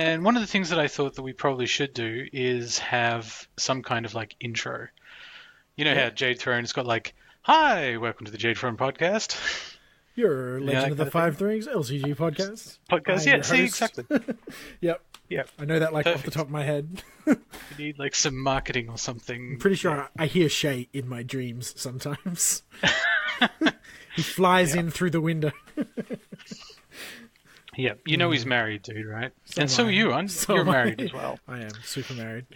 And one of the things that I thought that we probably should do is have some kind of like intro. You know how Jade Throne's got like, "Hi, welcome to the Jade Throne podcast." Your Legend of the Five Rings LCG podcast. Podcast, yeah, see, exactly. Yep. Yeah. I know that like Perfect. off the top of my head. You need like some marketing or something. I'm pretty sure I hear Shay in my dreams sometimes. He flies in through the window. Yeah, you know he's married, dude, right? So and so am are I. you, hon. So You're am I. married as well. I am super married.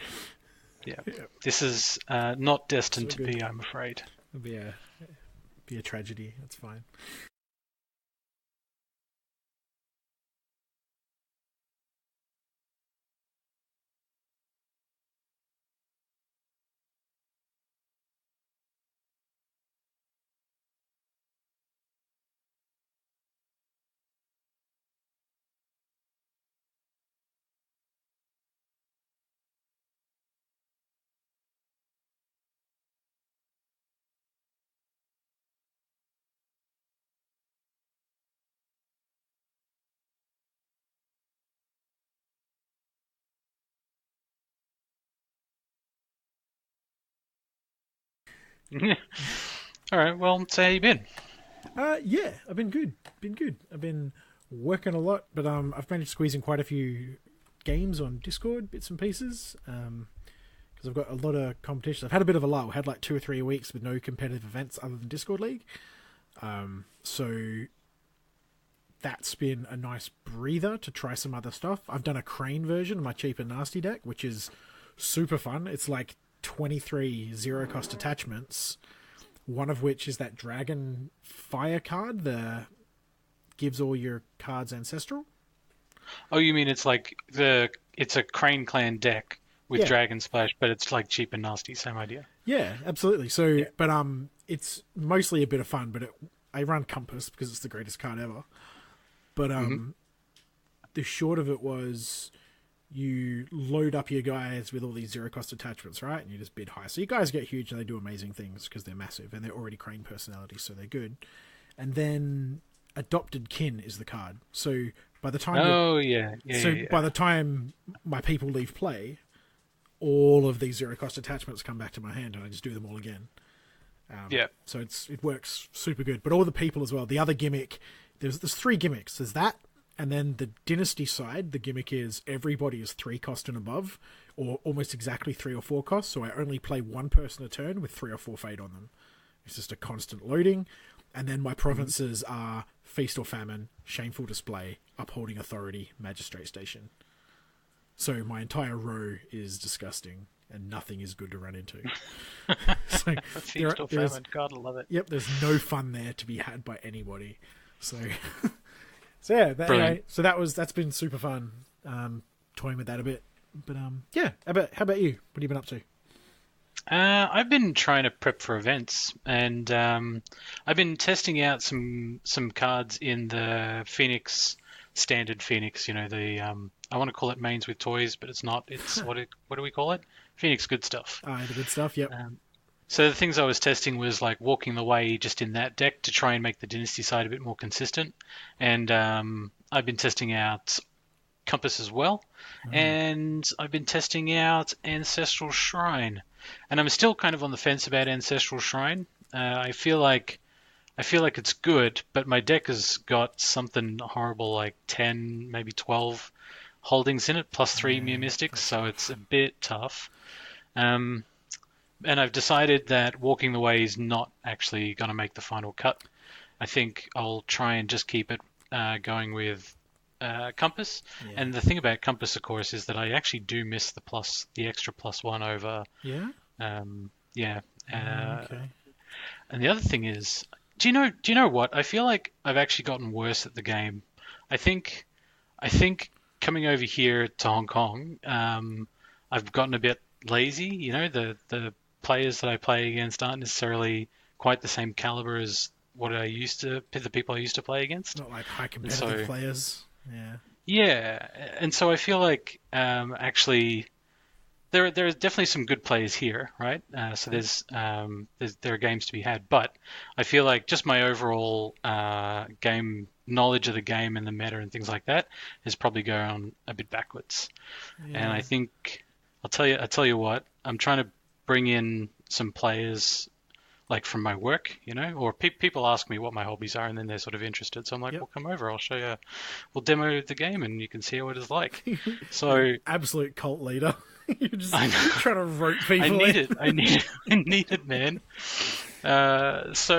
Yeah. This is not destined So to good. be, I'm afraid. It'll be a tragedy. That's fine. All right, well, so how you been? Yeah, I've been good. I've been working a lot, but I've managed to squeeze in quite a few games on Discord, bits and pieces. Because I've got a lot of competition. I've had a bit of a lull. I had like 2 or 3 weeks with no competitive events other than Discord League. So that's been a nice breather to try some other stuff. I've done a Crane version of my cheap and nasty deck, which is super fun. It's like 23 zero cost attachments, one of which is that Dragon Fire card that gives all your cards ancestral. Oh, you mean it's like it's a Crane Clan deck with Dragon Splash, but it's like cheap and nasty, same idea. Yeah, absolutely. So, but it's mostly a bit of fun. But I run Compass because it's the greatest card ever. But the short of it was, you load up your guys with all these zero cost attachments, right? And you just bid high. So your guys get huge and they do amazing things because they're massive and they're already Crane personalities, so they're good. And then Adopted Kin is the card. So by the time by the time my people leave play, all of these zero cost attachments come back to my hand and I just do them all again. So it works super good. But all the people as well. The other gimmick, there's 3 gimmicks. There's that, and then the Dynasty side, the gimmick is everybody is 3 cost and above, or almost exactly 3 or 4 costs. So I only play 1 person a turn with 3 or 4 fade on them. It's just a constant loading. And then my provinces are Feast or Famine, Shameful Display, Upholding Authority, Magistrate Station. So my entire row is disgusting, and nothing is good to run into. So Feast or Famine, God, I love it. Yep, there's no fun there to be had by anybody. So, yeah, anyway, so that's been super fun, toying with that a bit. But yeah, how about you? What have you been up to? I've been trying to prep for events, and I've been testing out some cards in the Phoenix standard Phoenix. You know, the I want to call it Mains with Toys, but it's not. It's what do we call it? Phoenix Good Stuff. The good stuff. Yep. So the things I was testing was like Walking the Way just in that deck to try and make the Dynasty side a bit more consistent, and I've been testing out Compass as well, and I've been testing out Ancestral Shrine. And I'm still kind of on the fence about Ancestral Shrine. I feel like it's good, but my deck has got something horrible like 10, maybe 12 holdings in it, plus 3 Mere Mystics, so it's a bit tough. And I've decided that Walking the Way is not actually going to make the final cut. I think I'll try and just keep it going with Compass. Yeah. And the thing about Compass, of course, is that I actually do miss the extra +1 over. Yeah. Okay. And the other thing is, do you know what? I feel like I've actually gotten worse at the game. I think coming over here to Hong Kong, I've gotten a bit lazy. You know, the players that I play against aren't necessarily quite the same caliber as the people I used to play against. Not like high competitive players. Yeah. Yeah, and so I feel like actually there are definitely some good players here, right? So there are games to be had, but I feel like just my overall game knowledge of the game and the meta and things like that is probably going a bit backwards. And I think I'll tell you what, I'm trying to bring in some players like from my work, or people ask me what my hobbies are, and then they're sort of interested. So I'm like, well, come over, I'll show you, we'll demo the game, and you can see what it's like. So absolute cult leader. You're just trying to rope people. I need it, man. So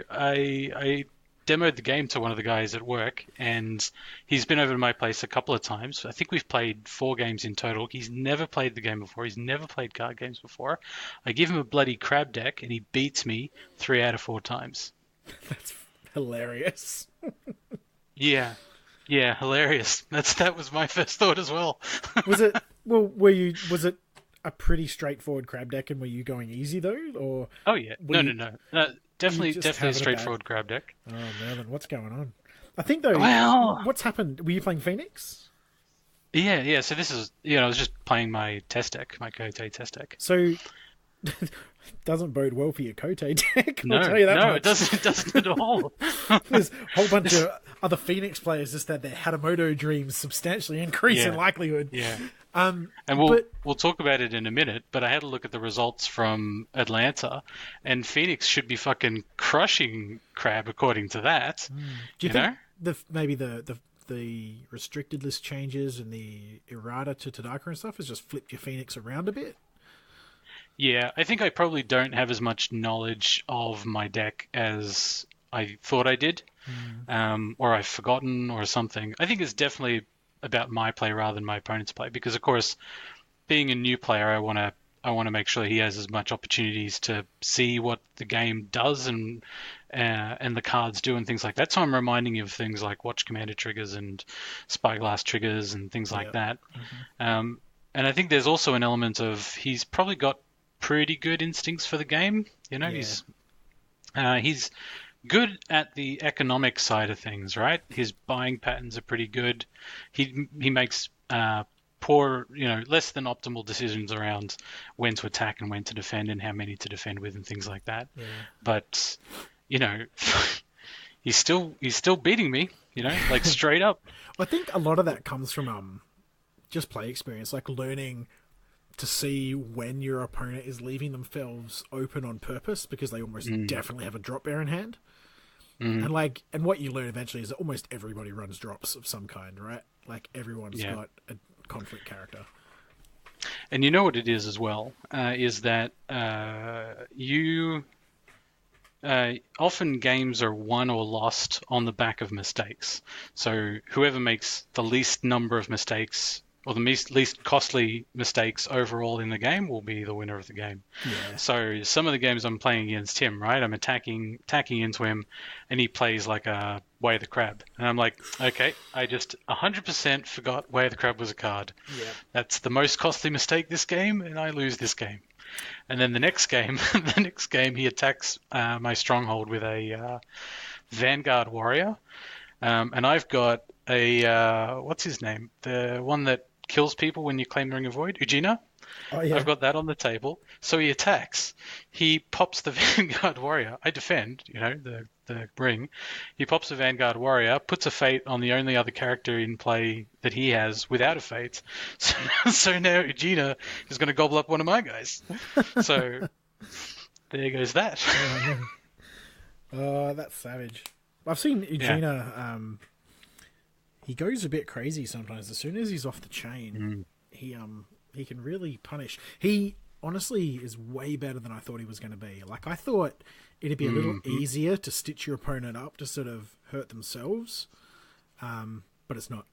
I demoed the game to one of the guys at work, and he's been over to my place a couple of times. I think we've played 4 games in total. He's never played the game before. He's never played card games before. I give him a bloody crab deck, and he beats me 3 out of 4 times. That's hilarious. Yeah, hilarious. That was my first thought as well. Was it a pretty straightforward crab deck, and were you going easy though, or? Oh yeah, no. Definitely a straightforward crab deck. Oh, Merlin, what's going on? I think though, what's happened? Were you playing Phoenix? Yeah. So this is, I was just playing my test deck, my Kotei test deck. So doesn't bode well for your Kotei deck. No, I'll tell you that much. It doesn't at all. There's a whole bunch of other Phoenix players just that their Hatamoto dreams substantially increase in likelihood. Yeah. And we'll talk about it in a minute, but I had a look at the results from Atlanta, and Phoenix should be fucking crushing Crab according to that. Do you think maybe the restricted list changes and the errata to Tadaka and stuff has just flipped your Phoenix around a bit? Yeah, I think I probably don't have as much knowledge of my deck as I thought I did, or I've forgotten or something. I think it's definitely about my play rather than my opponent's play, because of course, being a new player, I want to make sure he has as much opportunities to see what the game does and the cards do and things like that. So I'm reminding you of things like Watch Commander triggers and Spyglass triggers and things like that. And I think there's also an element of he's probably got pretty good instincts for the game. He's good at the economic side of things, right? His buying patterns are pretty good. He makes poor, less than optimal decisions around when to attack and when to defend and how many to defend with and things like that. Yeah. But he's still beating me, like straight up. I think a lot of that comes from just play experience, like learning to see when your opponent is leaving themselves open on purpose because they almost definitely have a drop bear in hand. And what you learn eventually is that almost everybody runs drops of some kind, right? Like everyone's got a conflict character. And you know what it is as well, is that often games are won or lost on the back of mistakes. So whoever makes the least number of mistakes or the least costly mistakes overall in the game will be the winner of the game. Yeah. So some of the games I'm playing against him, right? I'm attacking into him, and he plays like a Way of the Crab. And I'm like, okay, I just 100% forgot Way of the Crab was a card. Yeah. That's the most costly mistake this game, and I lose this game. And then the next game, he attacks my stronghold with a Vanguard Warrior. And I've got a, what's his name? The one that kills people when you claim the Ring of Void, Ugina. Oh, yeah. I've got that on the table. So he attacks. He pops the Vanguard Warrior. I defend, the ring. He pops the Vanguard Warrior, puts a Fate on the only other character in play that he has without a Fate. So now Ugina is going to gobble up one of my guys. So there goes that. Oh, that's savage. I've seen Ugina... he goes a bit crazy sometimes. As soon as he's off the chain, he can really punish. He honestly is way better than I thought he was going to be. Like, I thought it'd be a little easier to stitch your opponent up to sort of hurt themselves, but it's not.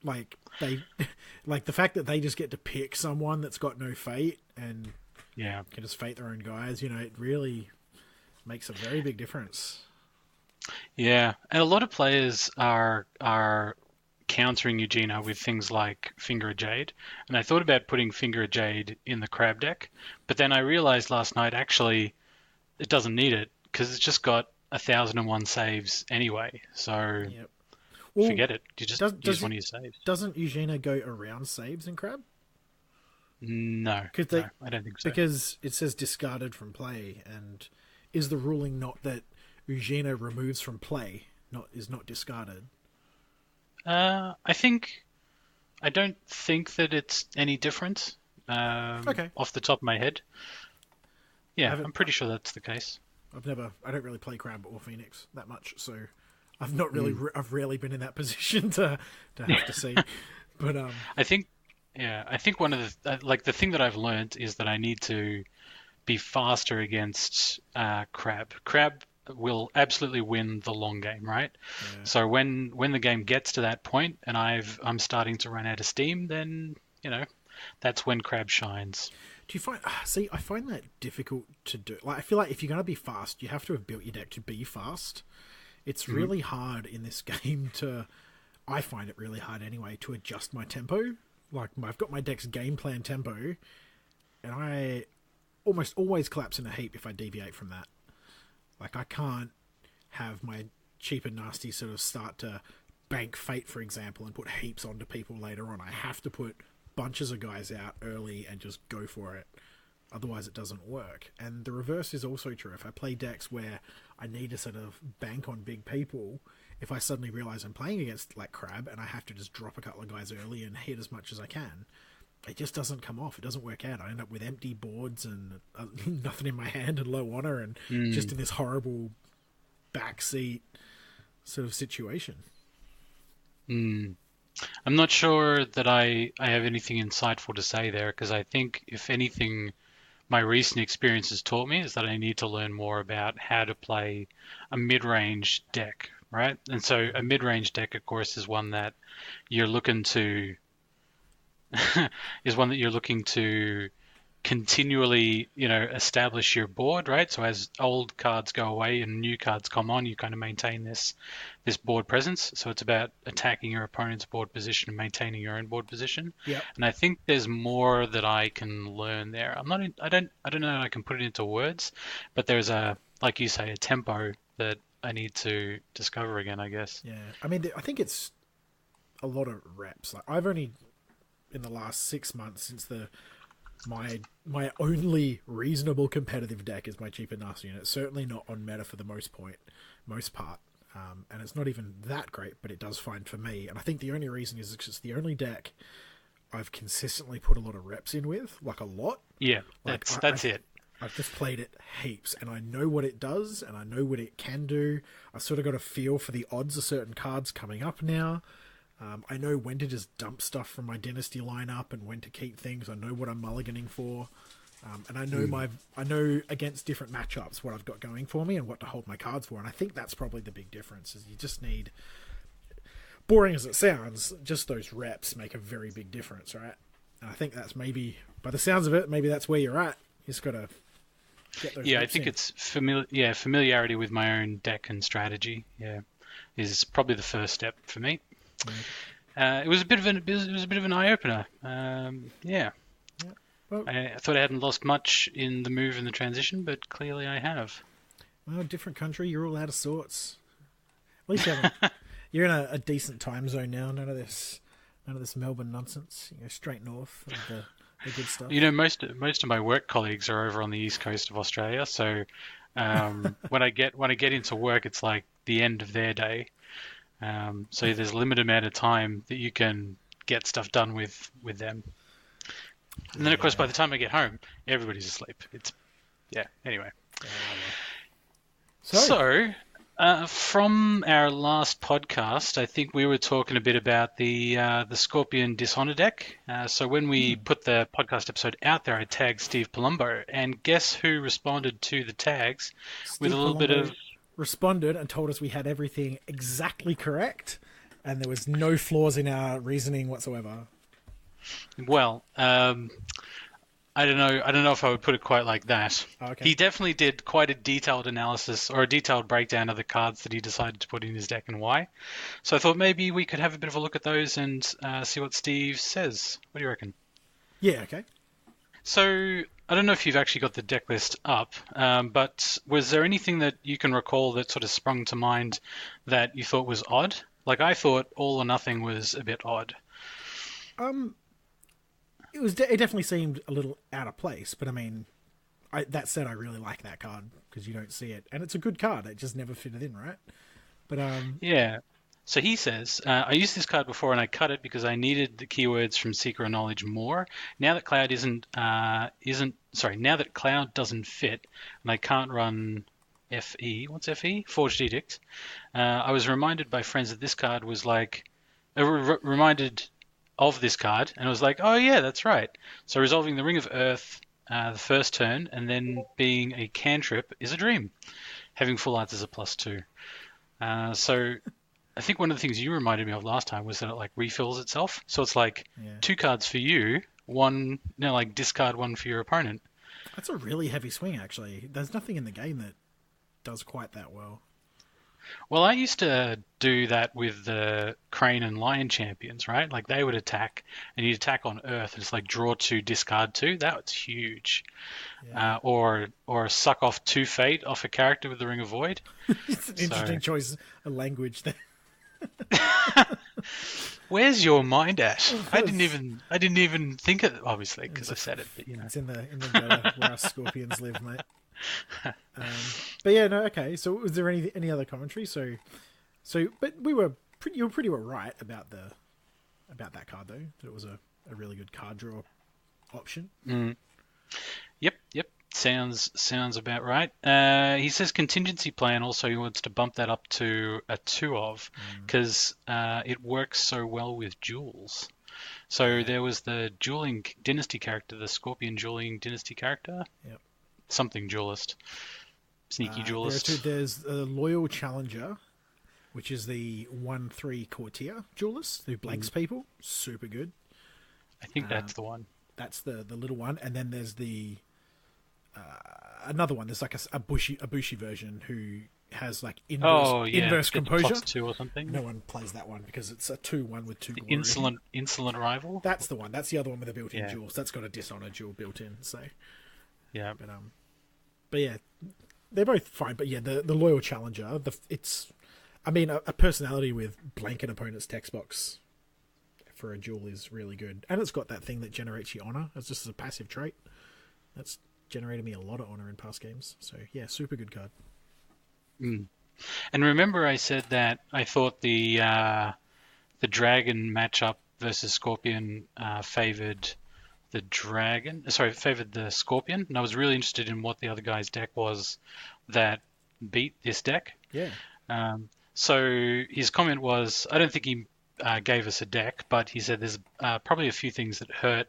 Like the fact that they just get to pick someone that's got no fate and can just fate their own guys. It really makes a very big difference. Yeah, and a lot of players are countering Ugina with things like Finger of Jade, and I thought about putting Finger of Jade in the Crab deck, but then I realized last night actually it doesn't need it because it's just got 1,001 saves anyway, so forget it. You just use one of your saves. Doesn't Ugina go around saves in Crab? No, I don't think so. Because it says discarded from play, and is the ruling not that Ugina removes from play, is not discarded? I don't think that it's any different. Okay. Off the top of my head, I yeah, haven't. I'm pretty sure that's the case. I don't really play Crab or Phoenix that much, so I've not really. Mm. I've rarely been in that position to have to see. But I think, yeah, I think one of the thing that I've learned is that I need to be faster against Crab. Crab will absolutely win the long game, right? yeah. So when the game gets to that point and I'm starting to run out of steam, then that's when Crab shines. Do you find? See, I find that difficult to do. Like, I feel like if you're going to be fast, you have to have built your deck to be fast. It's Hmm. really hard in this game to. I find it really hard anyway to adjust my tempo. Like, I've got my deck's game plan tempo, and I almost always collapse in a heap if I deviate from that. Like, I can't have my cheap and nasty sort of start to bank Fate, for example, and put heaps onto people later on. I have to put bunches of guys out early and just go for it. Otherwise, it doesn't work. And the reverse is also true. If I play decks where I need to sort of bank on big people, if I suddenly realize I'm playing against like Crab and I have to just drop a couple of guys early and hit as much as I can, it just doesn't come off. It doesn't work out. I end up with empty boards and nothing in my hand and low honor and just in this horrible backseat sort of situation. Mm. I'm not sure that I have anything insightful to say there because I think, if anything, my recent experience has taught me is that I need to learn more about how to play a mid-range deck, right? And so a mid-range deck, of course, is one that you're looking to continually, establish your board, right? So as old cards go away and new cards come on, you kind of maintain this board presence. So it's about attacking your opponent's board position and maintaining your own board position. Yep. And I think there's more that I can learn there. I don't know that I can put it into words, but there's like you say, a tempo that I need to discover again, I guess. Yeah. I mean, I think it's a lot of reps. Like, I've only in the last 6 months since my only reasonable competitive deck is my cheap and nasty, and it's certainly not on meta for the most part. And it's not even that great, but it does fine for me. And I think the only reason is it's the only deck I've consistently put a lot of reps in with, like a lot. Yeah, Like that's it. I've just played it heaps, and I know what it does, and I know what it can do. I've sort of got a feel for the odds of certain cards coming up now. I know when to just dump stuff from my Dynasty lineup and when to keep things. I know what I'm mulliganing for. And I know against different matchups what I've got going for me and what to hold my cards for. And I think that's probably the big difference, is you just need, boring as it sounds, just those reps make a very big difference, right? And I think that's maybe, by the sounds of it, maybe that's where you're at. You just got to get those Yeah, I reps think in. it's familiarity with my own deck and strategy. Yeah, is probably the first step for me. It was a bit of an eye opener. Yeah, Yeah. Well, I thought I hadn't lost much in the move and the transition, but clearly I have. different country, you're all out of sorts. At least you're in a decent time zone now. None of this Melbourne nonsense. Straight north of the good stuff. Most of my work colleagues are over on the east coast of Australia, so when I get into work, it's like the end of their day. So there's a limited amount of time that you can get stuff done with them. And then, of course, by the time I get home, everybody's asleep. Anyway. So, from our last podcast, I think we were talking a bit about the Scorpion Dishonor deck. So when we put the podcast episode out there, I tagged Steve Palumbo, and guess who responded to the tags with a little bit of... responded and told us we had everything exactly correct and there was no flaws in our reasoning whatsoever. Well, I don't know if I would put it quite like that. Okay. He definitely did quite a detailed analysis or a detailed breakdown of the cards that he decided to put in his deck and why. So I thought maybe we could have a bit of a look at those and see what Steve says. What do you reckon? Yeah, okay. So I don't know if you've actually got the deck list up, but was there anything that you can recall that sort of sprung to mind that you thought was odd? Like, I thought All or Nothing was a bit odd. It definitely seemed a little out of place, but I mean, that said, I really like that card because you don't see it, and it's a good card. It just never fitted in, right? But Yeah. So he says, I used this card before and I cut it because I needed the keywords from Seeker of Knowledge more. Now that Cloud now that Cloud doesn't fit and I can't run FE, what's FE? Forged Edict. I was reminded by friends that this card was like, reminded of this card, and I was like, oh yeah, that's right. So resolving the Ring of Earth the first turn and then being a cantrip is a dream. Having full arts is a +2. So I think one of the things you reminded me of last time was that it like refills itself. So it's like Yeah. 2 cards for you, one, like discard one for your opponent. That's a really heavy swing, actually. There's nothing in the game that does quite that well. Well, I used to do that with the Crane and Lion champions, right? Like they would attack, and you'd attack on Earth, and it's like draw 2, discard 2. That was huge. Yeah. Or suck off 2 fate off a character with the Ring of Void. It's an interesting choice of language there. Where's your mind at? I didn't even think of it, obviously, because I said it. But, It's in the gutter where us scorpions live, mate. But yeah, no, okay. So was there any other commentary? But you were pretty well right about that card though. That it was a really good card draw option. Yep. Sounds about right. He says contingency plan. Also, he wants to bump that up to a 2 of because it works so well with duels. So there was the dueling dynasty character, the Scorpion dueling dynasty character. Yep. Something duelist. Sneaky duelist. There's a loyal challenger, which is the 1/3 courtier duelist who blanks people. Super good. I think that's the one. That's the little one, and then there's the another one. There's like a Bushi version who has like inverse composure. +2 or something. No one plays that one because it's a 2/1 with 2 glory. Insolent rival. That's the one. That's the other one with a built-in jewel. So that's got a dishonor jewel built in. So yeah, but yeah, they're both fine. But yeah, the loyal challenger. A personality with blank an opponent's text box for a jewel is really good, and it's got that thing that generates you honor. It's just a passive trait. That's generated me a lot of honor in past games. So yeah, super good card. And remember, I said that I thought the dragon matchup versus Scorpion favored the Scorpion, and I was really interested in what the other guy's deck was that beat this deck. Yeah. So his comment was, I don't think he gave us a deck, but he said there's probably a few things that hurt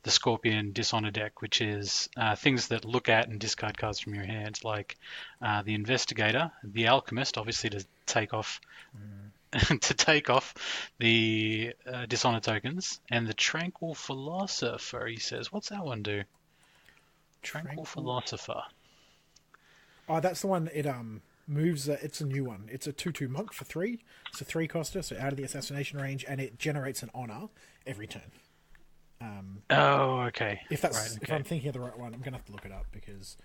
the Scorpion Dishonor deck, which is things that look at and discard cards from your hands, like the Investigator, the Alchemist, obviously to take off the Dishonor tokens, and the Tranquil Philosopher. He says, what's that one do? Tranquil Philosopher. Oh, that's the one. It moves. It's a new one. It's a 2/2 monk for 3. It's a 3 coster, so out of the assassination range, and it generates an honor every turn. Okay. If I'm thinking of the right one, I'm gonna have to look it up because.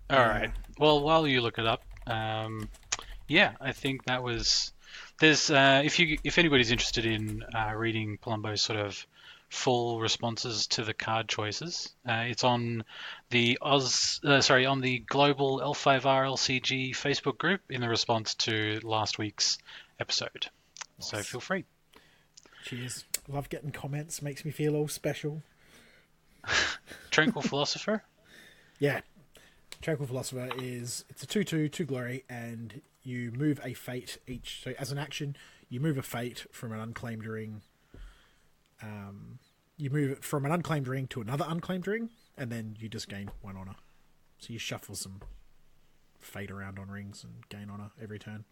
All right. Well, while you look it up, I think that was. There's if anybody's interested in reading Palumbo's sort of full responses to the card choices, it's on the on the global L5R LCG Facebook group in the response to last week's episode. Nice. So feel free. Cheers. Love getting comments. Makes me feel all special. Tranquil Philosopher? Yeah. Tranquil Philosopher it's a 2/2, 2 glory, and you move a fate each. So as an action, you move a fate from an unclaimed ring. You move it from an unclaimed ring to another unclaimed ring, and then you just gain 1 honor. So you shuffle some fate around on rings and gain honor every turn,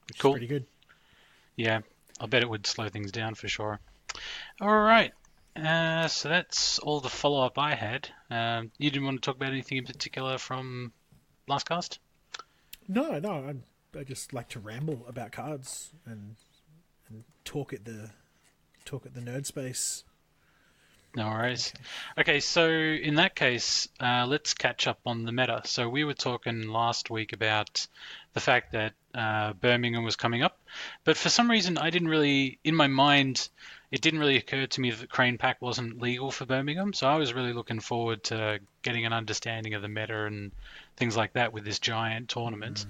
which is pretty good. Yeah, I bet it would slow things down for sure. All right. So that's all the follow-up I had. You didn't want to talk about anything in particular from last cast? No. I just like to ramble about cards and talk at the nerd space. No worries. Okay, so in that case, let's catch up on the meta. So we were talking last week about the fact that Birmingham was coming up, but for some reason in my mind, it didn't really occur to me that Crane Pack wasn't legal for Birmingham, so I was really looking forward to getting an understanding of the meta and things like that with this giant tournament.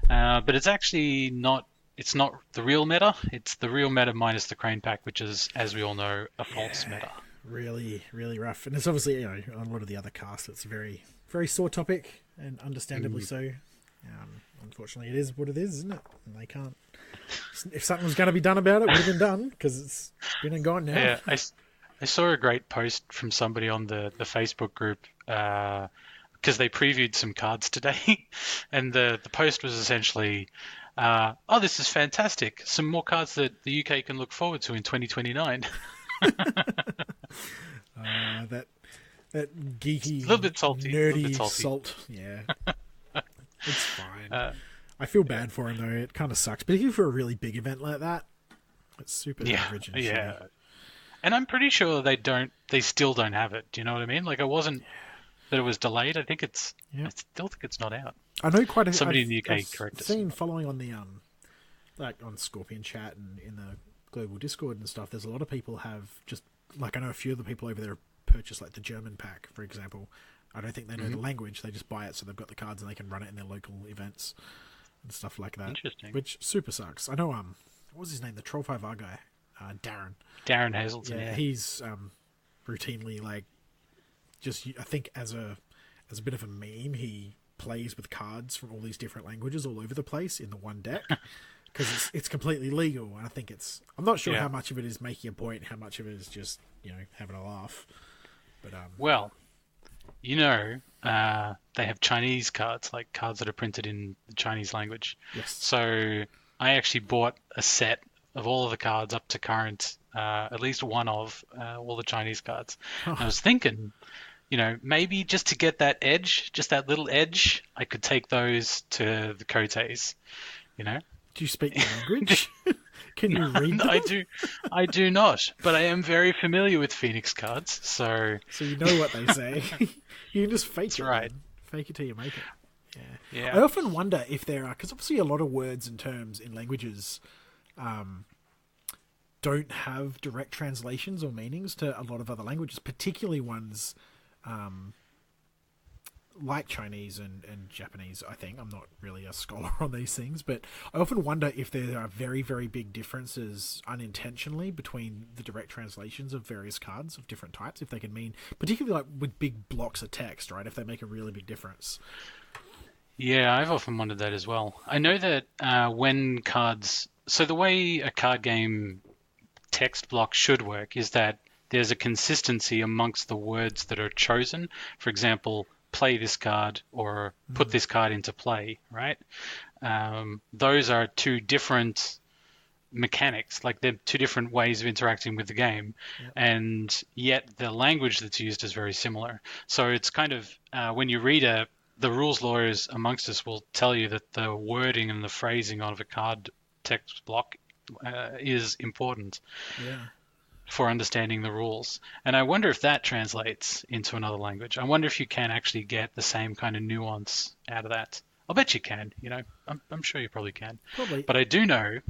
But it's actually not it's not the real meta. It's the real meta minus the crane pack, which is, as we all know, a false meta. Really, really rough. And it's obviously, on a lot of the other casts, it's a very, very sore topic, and understandably so. Unfortunately, it is what it is, isn't it? And they can't. If something was going to be done about it, it would have been done, because it's been and gone now. Yeah, I saw a great post from somebody on the Facebook group because they previewed some cards today, and the post was essentially, "Oh, this is fantastic! Some more cards that the UK can look forward to in 2029." That geeky, a little bit salty, nerdy salt. Yeah, it's fine. I feel bad for him though. It kind of sucks, particularly for a really big event like that. It's super average and shitty. And I'm pretty sure they still don't have it. Do you know what I mean? Like, it wasn't that it was delayed. I still think it's not out. I know quite a somebody in the UK correct us. Seen following on the like on Scorpion chat and in the global Discord and stuff. There's a lot of people have just like, I know a few of the people over there have purchased like the German pack, for example. I don't think they know the language. They just buy it so they've got the cards and they can run it in their local events and stuff like that. Interesting. Which super sucks. I know. What was his name? The Troll 5R guy, Darren. Darren Hazelton. Yeah, he's routinely like, just I think as a bit of a meme, he plays with cards from all these different languages all over the place in the one deck. Because it's completely legal, and I think I'm not sure how much of it is making a point, how much of it is just having a laugh. But well, they have Chinese cards, like cards that are printed in the Chinese language. Yes. So I actually bought a set of all of the cards up to current, at least one of all the Chinese cards. Oh. And I was thinking, maybe just to get that edge, just that little edge, I could take those to the Koteis. Do you speak the language? Can you read them? I do not, but I am very familiar with Phoenix cards, so you know what they say. You can just fake That's it. right. Man. Fake it till you make it. Yeah. I often wonder if there are, because obviously a lot of words and terms in languages don't have direct translations or meanings to a lot of other languages, particularly ones like Chinese and Japanese. I think I'm not really a scholar on these things, but I often wonder if there are very, very big differences unintentionally between the direct translations of various cards of different types, if they can mean, particularly like with big blocks of text, right? If they make a really big difference. Yeah, I've often wondered that as well. I know that when cards... So the way a card game text block should work is that there's a consistency amongst the words that are chosen. For example, play this card or put this card into play, right? Those are two different mechanics, like they're two different ways of interacting with the game, and yet the language that's used is very similar. So it's kind of, when you read the rules lawyers amongst us will tell you that the wording and the phrasing of a card text block is important. Yeah. For understanding the rules. And I wonder if that translates into another language. I wonder if you can actually get the same kind of nuance out of that. I'll bet you can, I'm sure you probably can. Probably. But I do know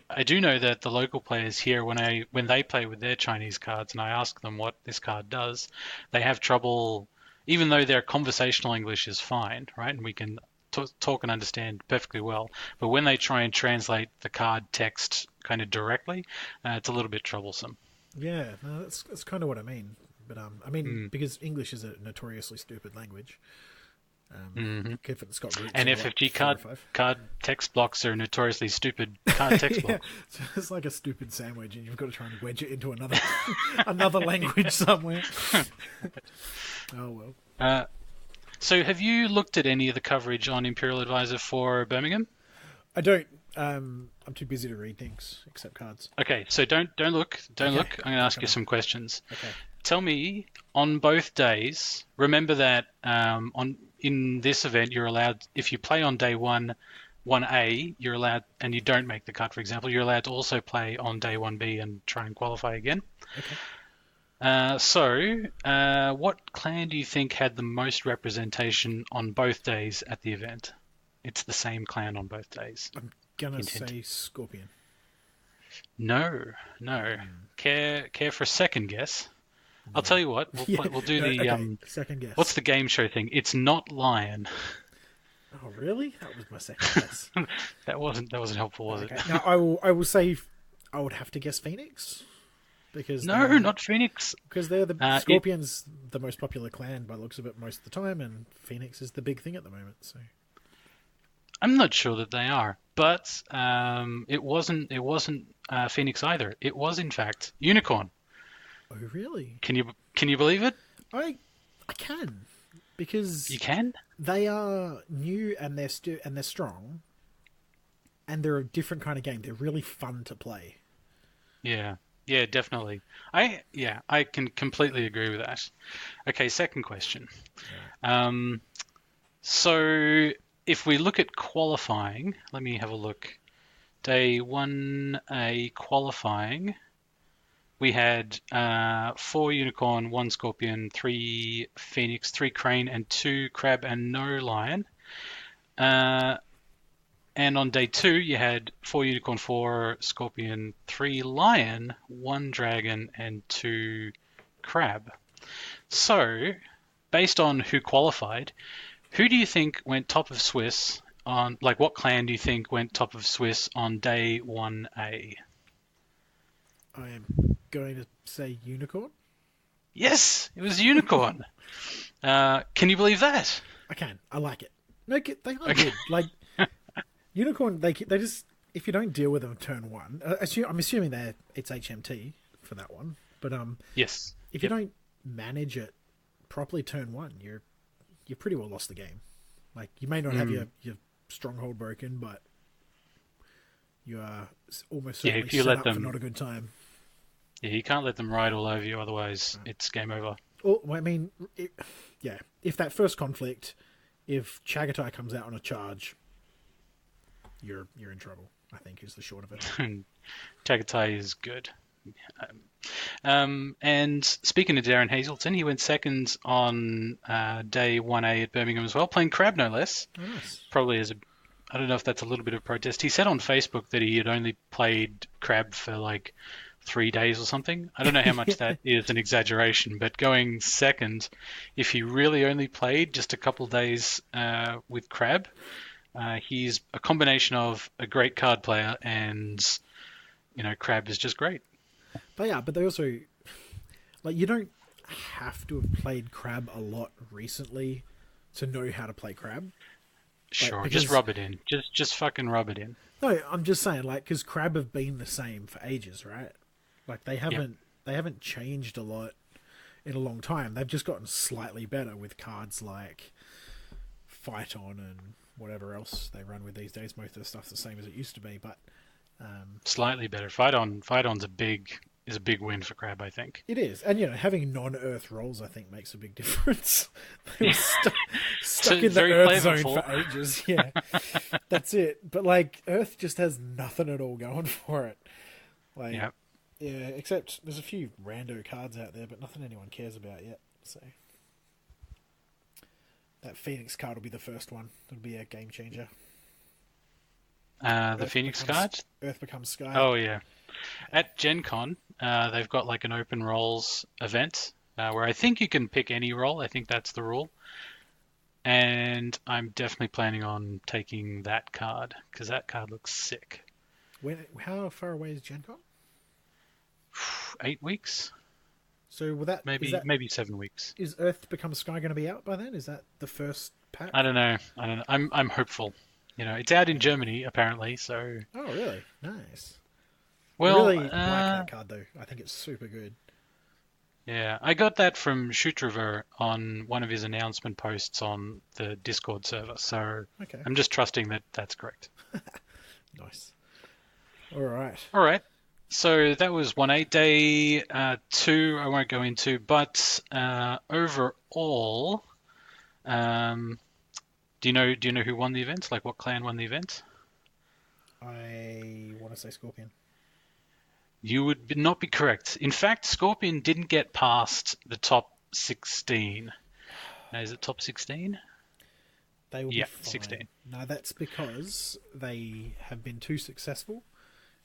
that the local players here, when they play with their Chinese cards and I ask them what this card does, they have trouble, even though their conversational English is fine, right? And we can talk and understand perfectly well. But when they try and translate the card text kind of directly, it's a little bit troublesome. Yeah, no, that's kind of what I mean. But because English is a notoriously stupid language. It's got roots and FFG card text blocks are notoriously stupid card text blocks. So it's like a stupid sandwich, and you've got to try and wedge it into another language somewhere. Oh well. So have you looked at any of the coverage on Imperial Advisor for Birmingham? I don't. I'm too busy to read things except cards. Okay, so don't look. Don't look. I'm going to ask you some questions. Okay. Tell me, on both days, remember that in this event you're allowed, if you play on day 1A, you're allowed, and you don't make the cut, for example, you're allowed to also play on day 1B and try and qualify again. Okay. So what clan do you think had the most representation on both days at the event? It's the same clan on both days. I'm gonna say Scorpion. No. Care for a second guess? No. I'll tell you what. We'll do the second guess. What's the game show thing? It's not Lion. Oh, really? That was my second guess. That wasn't helpful, was it? Okay. Now I will say I would have to guess Phoenix because No, not Phoenix. they're the It Scorpions, the most popular clan by the looks of it most of the time, and Phoenix is the big thing at the moment. So I'm not sure that they are, but it wasn't Phoenix either. It was in fact Unicorn. oh really? Can you believe it? I can because You can? they are new and they're strong and they're a different kind of game. They're really fun to play. Yeah. Yeah, definitely. I can completely agree with that. Okay, second question. Um, so if we look at qualifying, let me have a look. Day 1A qualifying, we had 4 Unicorn, 1 Scorpion, 3 Phoenix, 3 Crane, and 2 Crab, and no Lion. Uh, and on day 2, you had 4 Unicorn, 4 Scorpion, 3 Lion, 1 Dragon, and 2 Crab. So, based on who qualified, who do you think went top of Swiss on, like, what clan do you think went top of Swiss on day 1A? I am going to say Unicorn. Yes, it was Unicorn. Can you believe that? I can. I like it. No, they are Okay. good. Like Unicorn, they just if you don't deal with them turn one, I'm assuming it's HMT for that one. But Yes. if you don't manage it properly turn one, you're pretty well lost the game. Like you may not have your stronghold broken, but you are almost Yeah, certainly if you set let up for them, not a good time. yeah, you can't let them ride all over you, otherwise it's game over. Well, I mean, yeah. If that first conflict, if Chagatai comes out on a charge, you're in trouble. I think is the short of it. Chagatai is good. And speaking of Darren Hazelton, he went second on day 1A at Birmingham as well, playing Crab no less. Oh, nice. Probably I don't know if that's a little bit of protest. He said on Facebook that he had only played Crab for like 3 days or something. I don't know how much that is an exaggeration, but going second, if he really only played just a couple days with Crab, he's a combination of a great card player and, Crab is just great. But they also like you don't have to have played Crab a lot recently to know how to play Crab. Sure, because, just rub it in. Just fucking rub it in. No, I'm just saying, like, because Crab have been the same for ages, right? Like they haven't changed a lot in a long time. They've just gotten slightly better with cards like Fight On and whatever else they run with these days. Most of the stuff's the same as it used to be, but Slightly better. Fight On's a big win for Crab, I think. it is. And having non-Earth rolls, I think, makes a big difference. They were stuck in the very Earth zone flavorful. for ages. Yeah, that's it. But like Earth just has nothing at all going for it. Like, Yeah. yeah, except there's a few rando cards out there, but nothing anyone cares about yet. So that Phoenix card will be the first one. It'll be a game changer. The Phoenix card? Earth becomes Sky. Oh, yeah. At Gen Con, they've got like an open rolls event where I think you can pick any role. I think that's the rule. And I'm definitely planning on taking that card because that card looks sick. How far away is Gen Con? 8 weeks? So will that Maybe 7 weeks. Is Earth Become Sky going to be out by then? Is that the first pack? I don't know. I'm hopeful. It's out in Germany apparently. So Oh, really? Nice. well, I really like that card though. I think it's super good. yeah, I got that from Shootriver on one of his announcement posts on the Discord server. So Okay. I'm just trusting that that's correct. Nice. All right. All right. So that was 1A. Day 2, I won't go into, but overall, do you know who won the event? Like what clan won the event? I want to say Scorpion. You would not be correct. In fact, Scorpion didn't get past the top 16. Now, is it top 16? They will Yeah, be fine. 16. No, that's because they have been too successful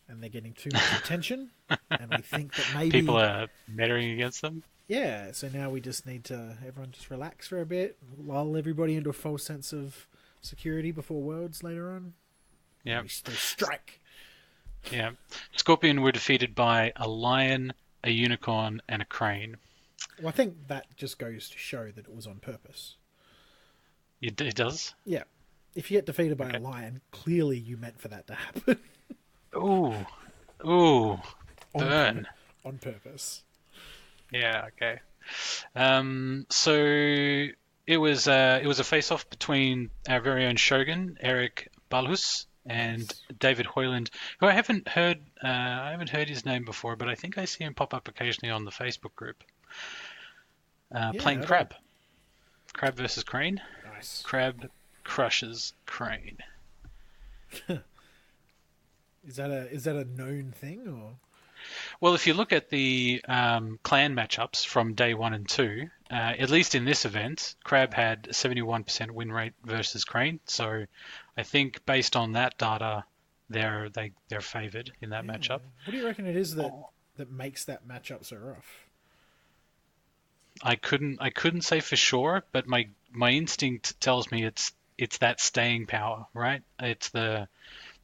and they're getting too much attention. And we think that maybe People are mettering against them. yeah. So now we just need to everyone just relax for a bit, lull everybody into a false sense of security before Worlds later on. Yeah. They strike. Yeah. Scorpion were defeated by a lion, a unicorn, and a crane. Well, I think that just goes to show that it was on purpose. It does? Yeah. If you get defeated by Okay. a lion, clearly you meant for that to happen. Ooh. Ooh. on Burn. on purpose. Yeah, okay. So it was a face-off between our very own Shogun, Eric Balhus, and Nice. David Hoyland, who I haven't heard his name before, but I think I see him pop up occasionally on the Facebook group. Playing Crab. Crab versus Crane. Nice. Crab crushes Crane. Is that a known thing or? Well, if you look at the clan matchups from day 1 and 2, at least in this event, Crab had a 71% win rate versus Crane. So I think based on that data, they're favoured in that matchup. What do you reckon it is that makes that matchup so rough? I couldn't say for sure, but my instinct tells me it's that staying power, right? It's the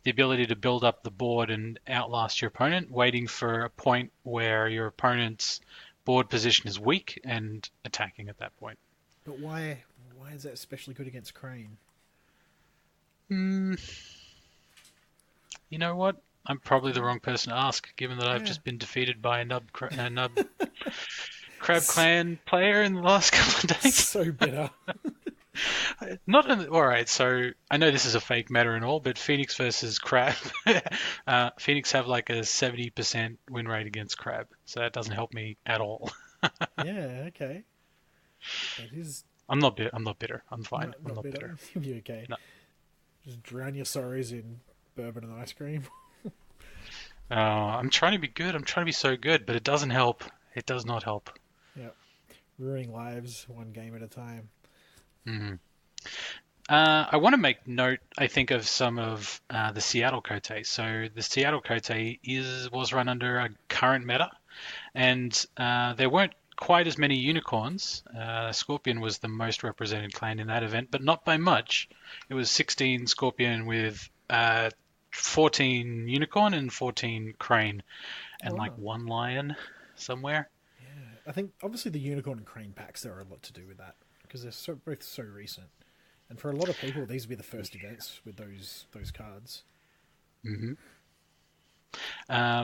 ability to build up the board and outlast your opponent, waiting for a point where your opponent's board position is weak and attacking at that point. But why is that especially good against Crane? You know what? I'm probably the wrong person to ask, given that I've just been defeated by a nub Crab Clan player in the last couple of days. So bitter. All right, so I know this is a fake matter and all, but Phoenix versus Crab, Phoenix have like a 70% win rate against Crab, so that doesn't help me at all. Yeah, okay. That is. I'm not bitter. I'm fine. I'm not bitter. bitter. You'll be okay. No. Just drown your sorrows in bourbon and ice cream. I'm trying to be good. I'm trying to be so good, but it doesn't help. It does not help. Yep. Ruining lives one game at a time. Mm-hmm. I want to make note, I think, of some of the Seattle Kotei. So the Seattle Kotei was run under a current meta, and there weren't quite as many unicorns. Scorpion was the most represented clan in that event, but not by much. It was 16 Scorpion with 14 unicorn and 14 crane, and like one lion somewhere. Yeah, I think obviously the unicorn and crane packs, there are a lot to do with that because they're both so recent. And for a lot of people, these will be the first events with those cards. Mm-hmm.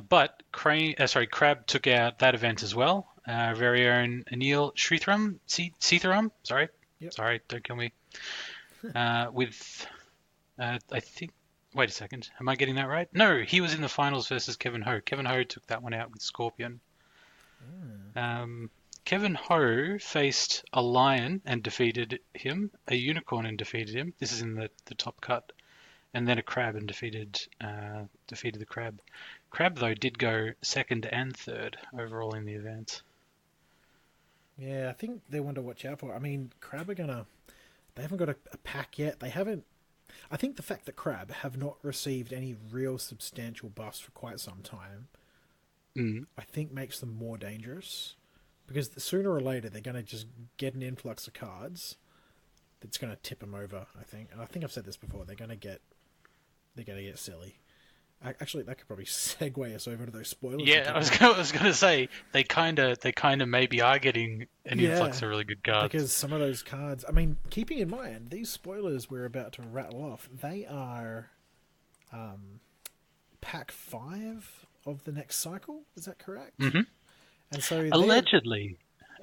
But Crab took out that event as well. Very own Anil Seetharam. Sorry, don't kill me. With I think. Wait a second. Am I getting that right? No, he was in the finals versus Kevin Ho. Kevin Ho took that one out with Scorpion. Kevin Ho faced a lion and defeated him, a unicorn and defeated him. This is in the top cut, and then a crab and defeated the crab. Crab though did go second and third overall in the event. Yeah, I think they want to watch out for. I mean, Crab they haven't got a pack yet. They haven't. I think the fact that Crab have not received any real substantial buffs for quite some time, I think makes them more dangerous. Because sooner or later they're going to just get an influx of cards that's going to tip them over. I think, and I think I've said this before. They're going to get silly. Actually, that could probably segue us over to those spoilers. Yeah, I was going to say they kind of maybe are getting an influx of really good cards. Because some of those cards, I mean, keeping in mind these spoilers we're about to rattle off, they are pack 5 of the next cycle. Is that correct? Mm-hmm. And so allegedly.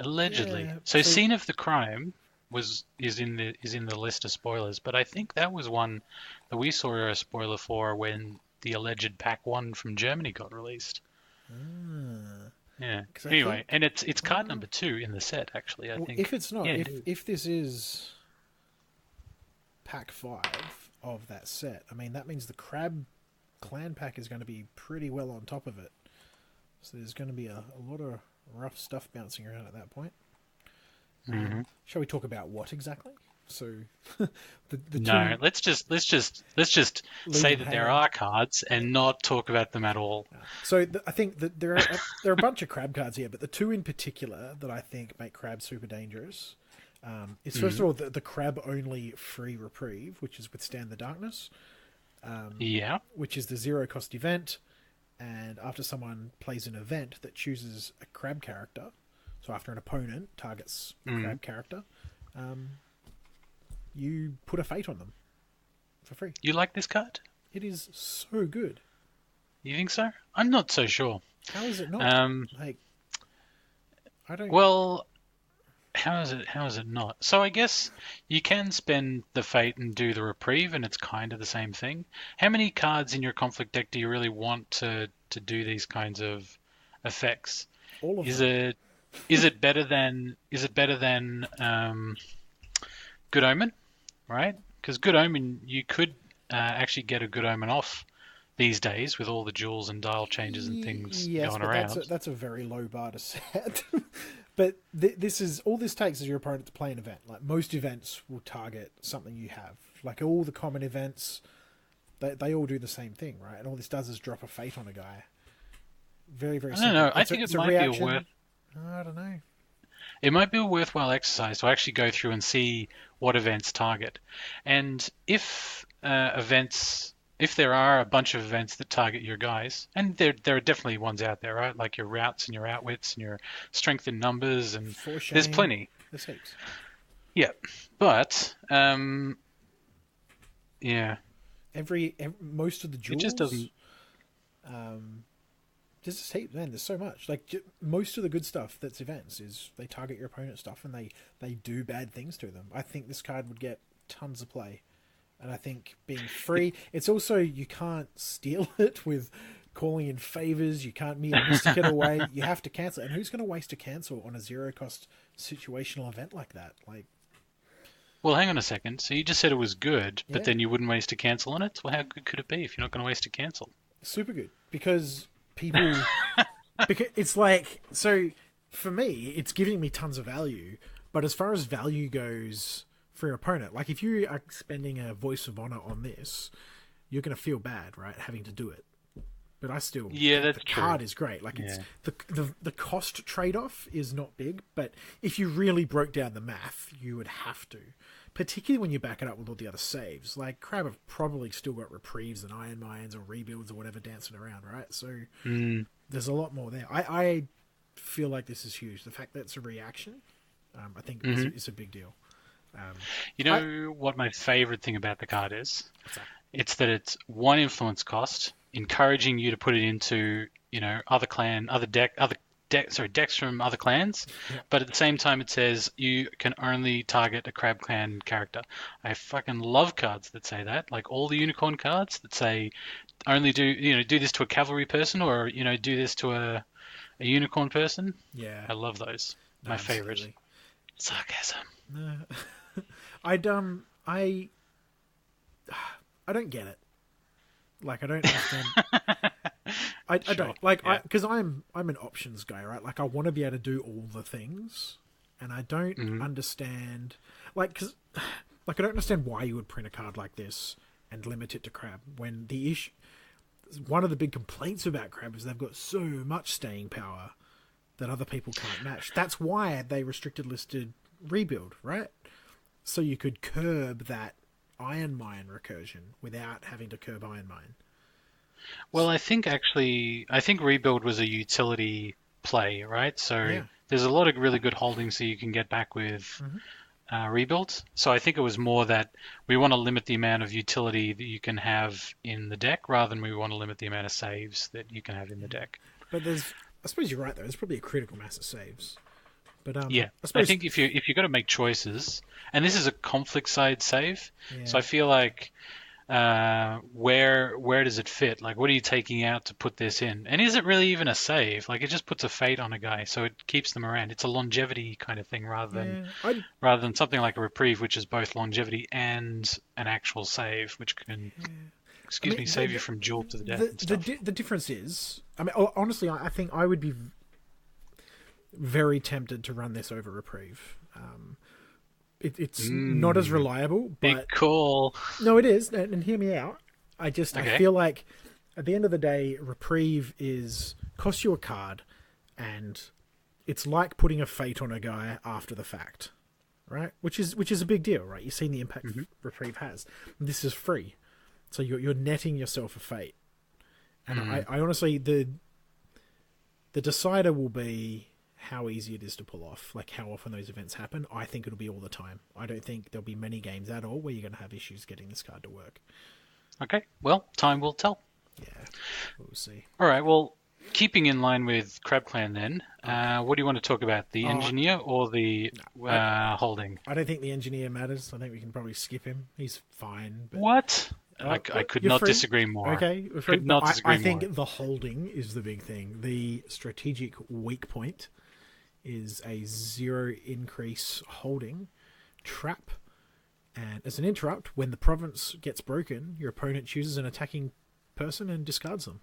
Yeah, so Scene of the Crime is in the list of spoilers, but I think that was one that we saw a spoiler for when the alleged pack 1 from Germany got released. Yeah. Anyway, and it's card number 2 in the set actually. I think if it's not, if this is pack 5 of that set, I mean that means the Crab clan pack is going to be pretty well on top of it. So there's going to be a lot of rough stuff bouncing around at that point. Shall we talk about what exactly? So, no, let's just say that there are cards and not talk about them at all. So I think that there are a bunch of Crab cards here, but the two in particular that I think make Crab super dangerous Is first of all the crab only free reprieve, which is Withstand the Darkness, Yeah. which is the 0 cost event. And after someone plays an event that chooses a crab character, so after an opponent targets a crab character, you put a fate on them for free. You like this card? It is so good. You think so? I'm not so sure. How is it not? Like, I don't. Well, how is it? How is it not? So I guess you can spend the fate and do the reprieve, and it's kind of the same thing. How many cards in your conflict deck do you really want to do these kinds of effects? All of Is them. it better than Good Omen, right? Because Good Omen, you could actually get a Good Omen off these days with all the jewels and dial changes and things Yes, going but around. that's a very low bar to set. But this is all this takes is your opponent to play an event. Like most events will target something you have. Like all the common events, they all do the same thing, right? And all this does is drop a fate on a guy. Very, very I simple. don't know. I think it might be I don't know. it might be a worthwhile exercise to actually go through and see what events target. And if if there are a bunch of events that target your guys, and there are definitely ones out there, right? Like your routes and your outwits and your strength in numbers, and For shame, there's plenty. there's heaps. Yeah, but yeah, Every most of the it jewels. just doesn't. There's just heaps, man. There's so much. Like most of the good stuff that's events is they target your opponent's stuff and they do bad things to them. I think this card would get tons of play. And I think being free, it's also, you can't steal it with calling in favors. You can't mystic it away. You have to cancel it. And who's going to waste a cancel on a 0 cost situational event like that? Like, Well, hang on a second. So you just said it was good, but Yeah. then you wouldn't waste a cancel on it? Well, how good could it be if you're not going to waste a cancel? super good because people, because it's like, so for me, it's giving me tons of value. But as far as value goes for your opponent, like if you are spending a voice of honor on this, you're going to feel bad, right, having to do it. But I still, Yeah, that's the true. card is great. Like it's Yeah. the cost trade off is not big, but if you really broke down the math, you would have to. Particularly when you back it up with all the other saves. Like Crab have probably still got reprieves and iron mines or rebuilds or whatever dancing around, right? So there's a lot more there. I feel like this is huge. The fact that it's a reaction, I think is a big deal. You know what my favorite thing about the card is? What's that? It's that it's one influence cost, encouraging you to put it into, decks from other clans, but at the same time it says you can only target a Crab Clan character. I fucking love cards that say that, like all the unicorn cards that say only do this to a cavalry person, or do this to a unicorn person. Yeah. I love those. No, My favorite. absolutely. Sarcasm. No. I don't get it. Like I don't understand. I don't like yeah. because I'm an options guy, right? Like I want to be able to do all the things, and I don't understand because I don't understand why you would print a card like this and limit it to Crab when the issue. One of the big complaints about Crab is they've got so much staying power that other people can't match. That's why they restricted listed rebuild, right? So you could curb that Iron Mine recursion without having to curb Iron Mine. Well, I think rebuild was a utility play, right? So there's a lot of really good holdings that you can get back with rebuilds. So I think it was more that we want to limit the amount of utility that you can have in the deck rather than we want to limit the amount of saves that you can have in the deck. But I suppose you're right though. There's probably a critical mass of saves. But I think if you got to make choices, and this is a conflict side save, Yeah. so I feel like where does it fit? Like, what are you taking out to put this in? And is it really even a save? Like, it just puts a fate on a guy, so it keeps them around. It's a longevity kind of thing rather than something like a reprieve, which is both longevity and an actual save, which can save you from duel to the death. And stuff. The difference is, honestly, I think I would be very tempted to run this over reprieve. It's not as reliable, but Big call. no, it is. And hear me out. I feel like at the end of the day, reprieve costs you a card, and it's like putting a fate on a guy after the fact, right? Which is a big deal, right? You've seen the impact Hmm. Reprieve has. This is free, so you're netting yourself a fate. And I honestly, the decider will be how easy it is to pull off, like how often those events happen. I think it'll be all the time. I don't think there'll be many games at all where you're going to have issues getting this card to work. Okay, well, time will tell. Yeah, we'll see. All right, well, keeping in line with Crab Clan then, what do you want to talk about? The engineer or the holding? I don't think the engineer matters. I think we can probably skip him. He's fine. But What? I could you're not free. disagree more. Okay, we're free. Could not But disagree I think more. the holding is the big thing. The strategic weak point is a 0 increase holding trap. And as an interrupt, when the province gets broken, your opponent chooses an attacking person and discards them.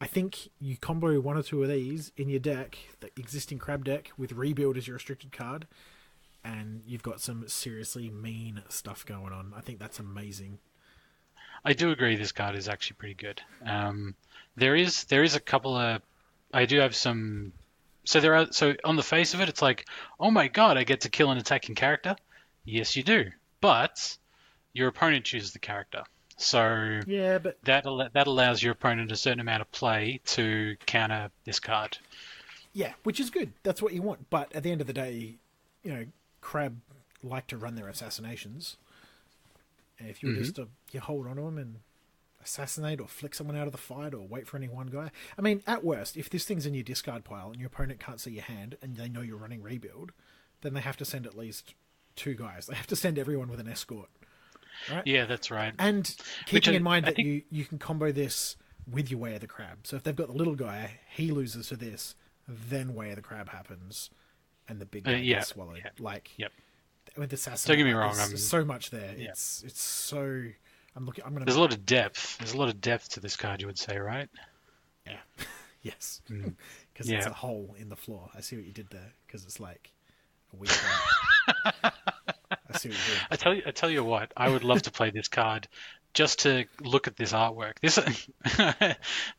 I think you combo one or two of these in your deck, the existing crab deck, with Rebuild as your restricted card, and you've got some seriously mean stuff going on. I think that's amazing. I do agree this card is actually pretty good. There is a couple of I do have some so on the face of it it's like, oh my god, I get to kill an attacking character. Yes, you do, but your opponent chooses the character, so Yeah, but that allows your opponent a certain amount of play to counter this card. yeah, which is good. That's what you want. But at the end of the day, crab like to run their assassinations. And if you were just to you hold on to them and assassinate or flick someone out of the fight or wait for any one guy. I mean, at worst, if this thing's in your discard pile and your opponent can't see your hand and they know you're running Rebuild, then they have to send at least 2 guys. They have to send everyone with an escort. Right? Yeah, that's right. And keeping in mind I that think you can combo this with your Way of the Crab. So if they've got the little guy, he loses to this, then Way of the Crab happens, and the big guy gets swallowed. yeah, Like yep. with Assassin, Don't get me wrong. there's so much there. Yeah. It's so. I'm looking. I'm gonna. There's a lot of depth. There's a lot of depth to this card, you would say, right? Yeah. Yes. Mm. Because it's Yeah. a hole in the floor. I see what you did there. Because it's like a weak one. I see what you did. I tell you what, I would love to play this card just to look at this artwork. This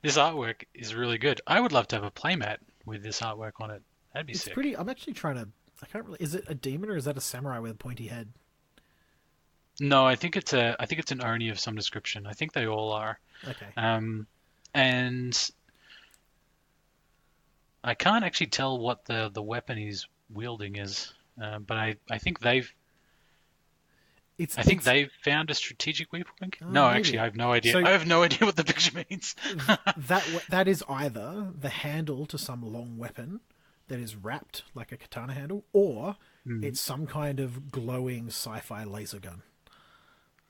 this artwork is really good. I would love to have a playmat with this artwork on it. That'd be It's sick. pretty. I'm actually trying to. I can't really. Is it a demon or is that a samurai with a pointy head? No, I think it's an Oni of some description. I think they all are. Okay. And I can't actually tell what the weapon he's wielding is. But I think they've they've found a strategic weak point. No, maybe. actually, I have no idea. So- I have no idea what the picture means. that is either the handle to some long weapon that is wrapped like a katana handle, or it's some kind of glowing sci-fi laser gun.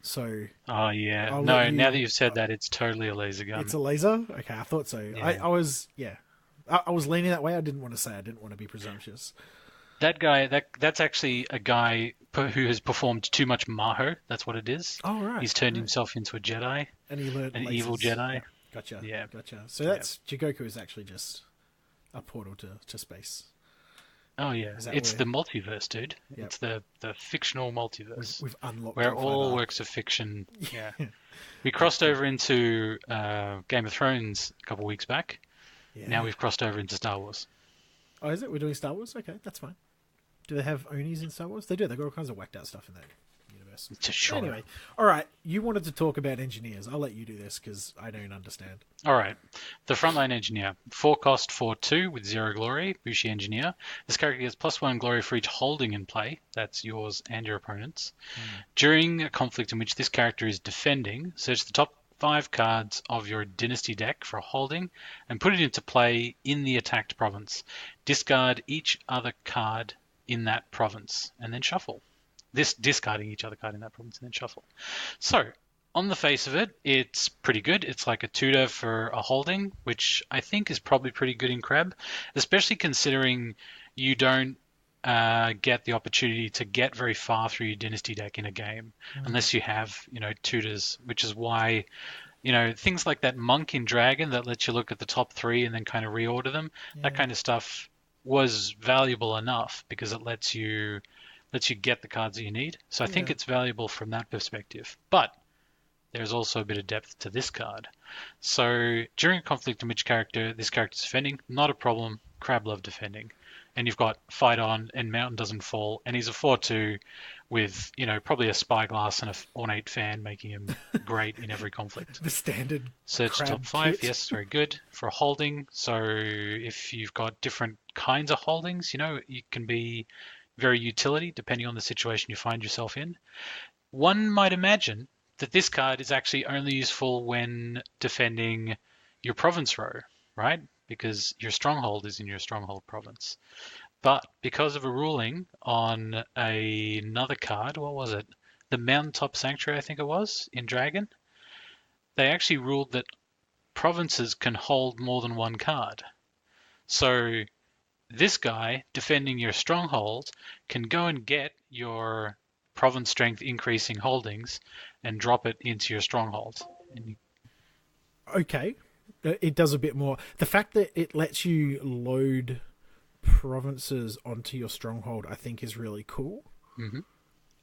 So Oh yeah. I'll No, let you- now that you've said that, it's totally a laser gun. it's a laser. Okay, I thought so. Yeah. I was I was leaning that way. I didn't want to say. I didn't want to be presumptuous. That guy, that's actually a guy who has performed too much Maho. That's what it is. Oh right. He's turned himself into a Jedi, and he learned an lasers. evil Jedi. Yeah, gotcha. Yeah. Gotcha. So that's Jigoku is actually just a portal to space. Oh yeah, Is that it's where- the multiverse, dude. Yep. It's the fictional multiverse We've unlocked where it all further. works of fiction. Yeah, we crossed over into Game of Thrones a couple weeks back. Yeah. Now we've crossed over into Star Wars. Oh, is it? We're doing Star Wars? Okay, that's fine. Do they have Onis in Star Wars? They do. They've got all kinds of whacked out stuff in that universe. Sure. Anyway, all right. You wanted to talk about engineers. I'll let you do this because I don't understand. All right. The frontline engineer. 4 cost, 4/2 with 0 glory. Bushi engineer. This character gets +1 glory for each holding in play. That's yours and your opponent's. During a conflict in which this character is defending, search the top 5 cards of your dynasty deck for a holding and put it into play in the attacked province. Discard each other card in that province and then shuffle. Discarding each other card in that province and then shuffle. So, on the face of it, it's pretty good. It's like a tutor for a holding, which I think is probably pretty good in Crab, especially considering you don't get the opportunity to get very far through your dynasty deck in a game unless you have, tutors, which is why, things like that monk in Dragon that lets you look at the top 3 and then kind of reorder them, that kind of stuff was valuable enough because it lets you get the cards that you need. So I think it's valuable from that perspective. But there's also a bit of depth to this card. So during a conflict in which this character is defending, not a problem. Crab love defending. and you've got Fight On and Mountain Doesn't Fall, and he's a 4/2 with, probably a spyglass and an ornate fan, making him great in every conflict. The standard Search crab top 5, kit. yes, very good. For a holding, so if you've got different kinds of holdings, it can be very utility depending on the situation you find yourself in. One might imagine that this card is actually only useful when defending your province row, right? Because your stronghold is in your stronghold province. But because of a ruling on another card, what was it? The Mountaintop Sanctuary, I think it was, in Dragon, they actually ruled that provinces can hold more than one card. So this guy defending your stronghold can go and get your province strength increasing holdings and drop it into your stronghold. Okay, it does a bit more. The fact that it lets you load provinces onto your stronghold, I think, is really cool.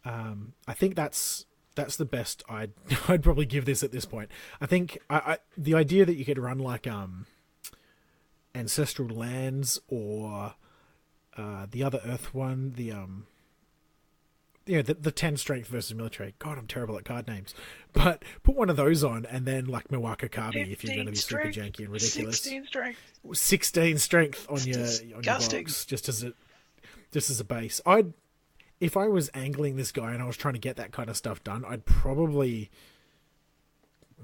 I think that's the best I'd probably give this at this point. I think the idea that you could run like Ancestral Lands or the other Earth one, the 10 strength versus military. God, I'm terrible at card names. But put one of those on, and then like Milwaukee Kabi if you're going to be super janky and ridiculous. 16 strength. 16 strength on your box, just as a base. If I was angling this guy and I was trying to get that kind of stuff done, I'd probably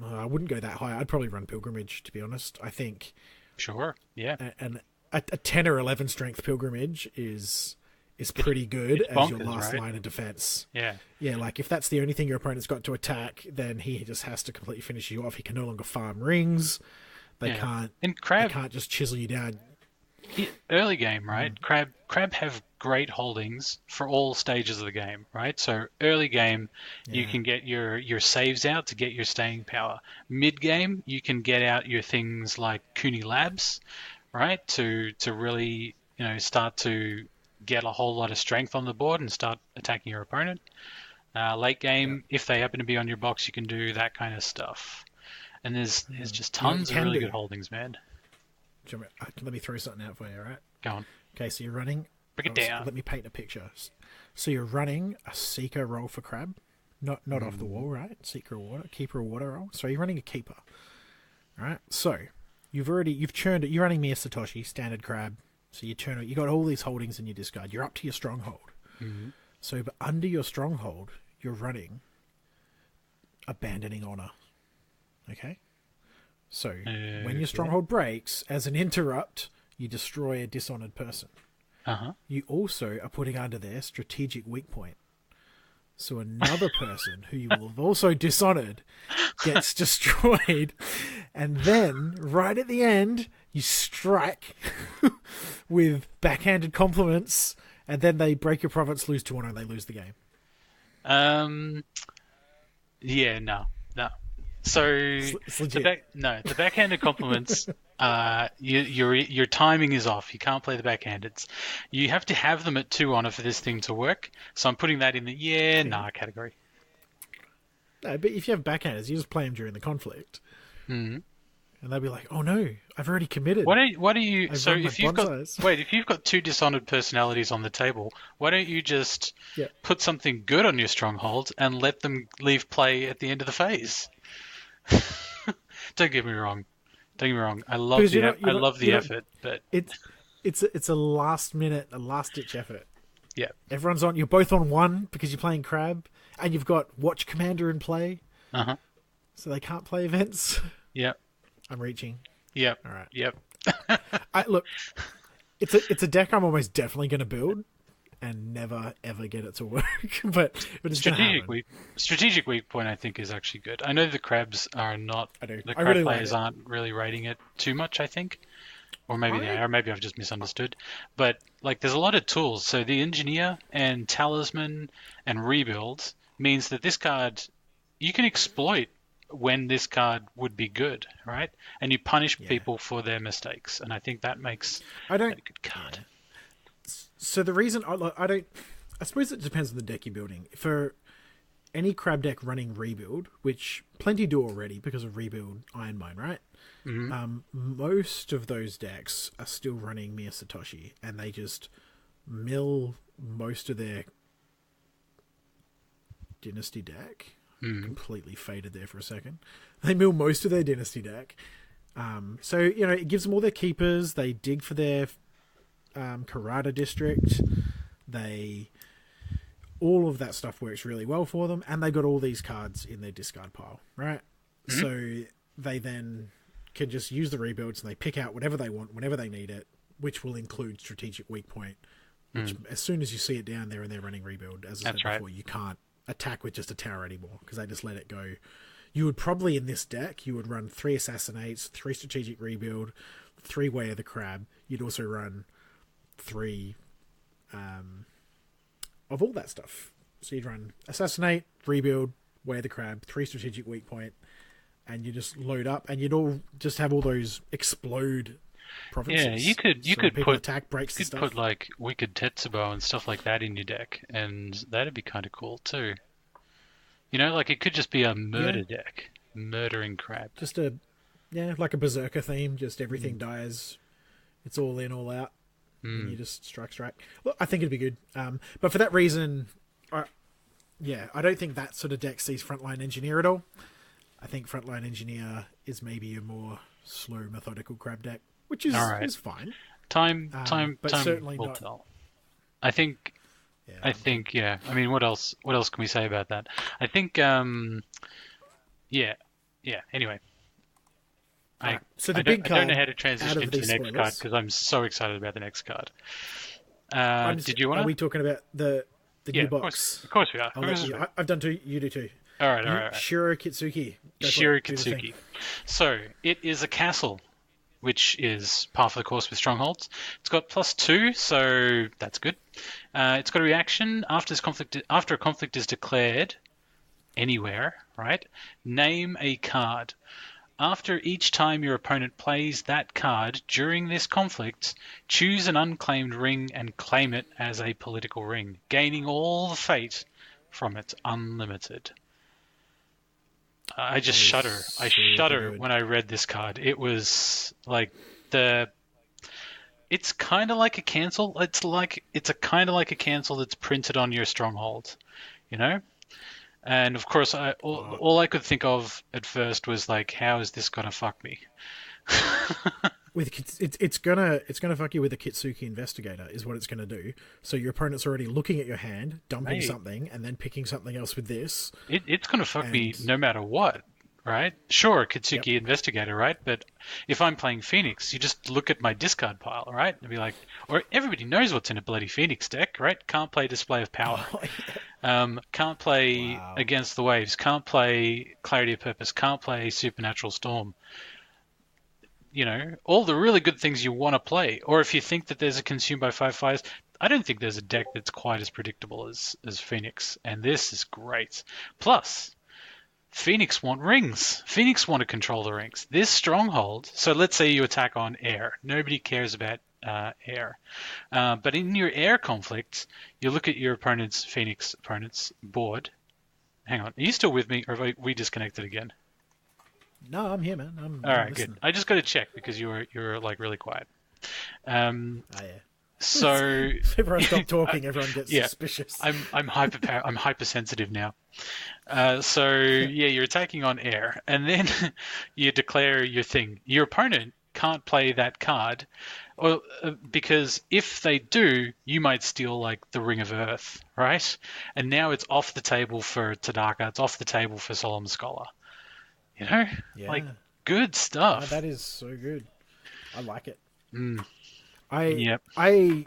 I wouldn't go that high. I'd probably run Pilgrimage, to be honest. I think. Sure. Yeah. And a 10 or 11 strength Pilgrimage is pretty good as your last line of defense. Yeah. Yeah, like if that's the only thing your opponent's got to attack, then he just has to completely finish you off. He can no longer farm rings. They can't just chisel you down. Early game, right? Crab have great holdings for all stages of the game, right? So early game, you can get your saves out to get your staying power. Mid game, you can get out your things like Cooney Labs, right? To really start to get a whole lot of strength on the board and start attacking your opponent. Late game, if they happen to be on your box, you can do that kind of stuff. And there's just tons of really good holdings, man. Let me throw something out for you, all right? Go on. Okay, so you're running... Break it down. Let me paint a picture. So you're running a Seeker roll for Crab. Not off the wall, right? Seeker or Water. Keeper or Water roll. So you're running a Keeper. All right? So you've churned it. You're running Mia Satoshi, standard Crab. So you turn it. You got all these holdings in your discard. You're up to your stronghold. Mm-hmm. So but under your stronghold, you're running Abandoning Honor. Okay? So when your stronghold breaks, as an interrupt, you destroy a dishonored person. You also are putting under there strategic weak point. So another person who you will have also dishonored gets destroyed, and then right at the end you strike with backhanded compliments, and then they break your province, lose 2 honor, and they lose the game. Yeah, no. So the backhanded compliments. Your timing is off. You can't play the backhandeds. You have to have them at 2 honor for this thing to work. So I'm putting that in the category. No, but if you have backhandeds, you just play them during the conflict, and they'll be like, "Oh no, I've already committed." What are you? So if you've got 2 dishonored personalities on the table, why don't you just put something good on your stronghold and let them leave play at the end of the phase? Don't get me wrong. I love the effort, but it's a last minute, a last ditch effort. Yeah, everyone's on. You're both on 1 because you're playing Crab, and you've got Watch Commander in play. So they can't play events. Yep. I'm reaching. Yep. All right. Yep. Look, it's a deck I'm almost definitely going to build and never ever get it to work. but it's strategic weak point I think is actually good. I know the Crabs are not. The Crab really players aren't really rating it too much, I think, or maybe they are. Or maybe I've just misunderstood. But like, there's a lot of tools. So the Engineer and Talisman and Rebuild means that this card you can exploit when this card would be good, right? And you punish people for their mistakes, and I think that makes a good card. So the reason I suppose it depends on the deck you're building. For any crab deck running Rebuild, which plenty do already because of Rebuild Iron Mine, right? Most of those decks are still running Mia Satoshi, and they just mill most of their Dynasty deck. Completely faded there for a second. They mill most of their Dynasty deck. So, it gives them all their keepers. They dig for their Karada district. All of that stuff works really well for them, and they got all these cards in their discard pile, right? So they then can just use the rebuilds, and they pick out whatever they want whenever they need it, which will include strategic weak point. Which, as soon as you see it down there and they're running rebuild, as I said before, you can't attack with just a tower anymore because they just let it go. You would probably, in this deck, you would run 3 Assassinates, 3 Strategic Rebuild, 3 Way of the Crab. You'd also run 3 of all that stuff. So you'd run Assassinate, Rebuild, Way of the Crab, 3 Strategic Weak Point, and you just load up, and you'd all just have all those explode provinces. Yeah, you could put attack breaks. You could put like Wicked Tetsubo and stuff like that in your deck, and that'd be kind of cool too. Like it could just be a murder deck, murdering crab. Just like a berserker theme. Just everything dies. It's all in, all out. And you just strike. Look, I think it'd be good. But for that reason, I don't think that sort of deck sees Frontline Engineer at all. I think Frontline Engineer is maybe a more slow, methodical crab deck, which is fine. Time but certainly will not. tell. I think. Yeah. I mean, what else can we say about that? I think. Anyway. So the big card. I don't know how to transition into the next card because I'm so excited about the next card. Did you want to? Are we talking about the new box? Of course we are. I've done 2. You do 2. All right. Shiro Kitsuki. So it is a castle, which is par for the course with strongholds. It's got +2, so that's good. It's got a reaction after a conflict is declared anywhere. Right? Name a card. After each time your opponent plays that card during this conflict, choose an unclaimed ring and claim it as a political ring, gaining all the fate from it unlimited. I just shudder. I shudder when I read this card. It was like it's kind of like a cancel. It's kind of like a cancel that's printed on your stronghold, And of course, all I could think of at first was like, how is this gonna fuck me? It's gonna fuck you with a Kitsuki Investigator is what it's gonna do. So your opponent's already looking at your hand, dumping something, and then picking something else with this. It's gonna fuck me no matter what, right? Sure, Kitsuki Investigator, right? But if I'm playing Phoenix, you just look at my discard pile, right? And be like, or everybody knows what's in a bloody Phoenix deck, right? Can't play Display of Power. Can't play Against the Waves. Can't play Clarity of Purpose. Can't play Supernatural Storm. All the really good things you want to play. Or if you think that there's a Consumed by 5 Fires, I don't think there's a deck that's quite as predictable as Phoenix. And this is great. Plus, Phoenix want rings. Phoenix want to control the rings. This stronghold, so let's say you attack on air. Nobody cares about air. But in your air conflict, you look at your Phoenix opponent's board. Hang on, are you still with me, or have we disconnected again? No, I'm here, man. All right, good. I just got to check because you were like really quiet. So if everyone stops talking, everyone gets suspicious. I'm hypersensitive now. You're attacking on air, and then you declare your thing. Your opponent can't play that card, because if they do, you might steal like the Ring of Earth, right? And now it's off the table for Tadaka. It's off the table for Solemn Scholar. Like good stuff. Oh, that is so good. I like it. I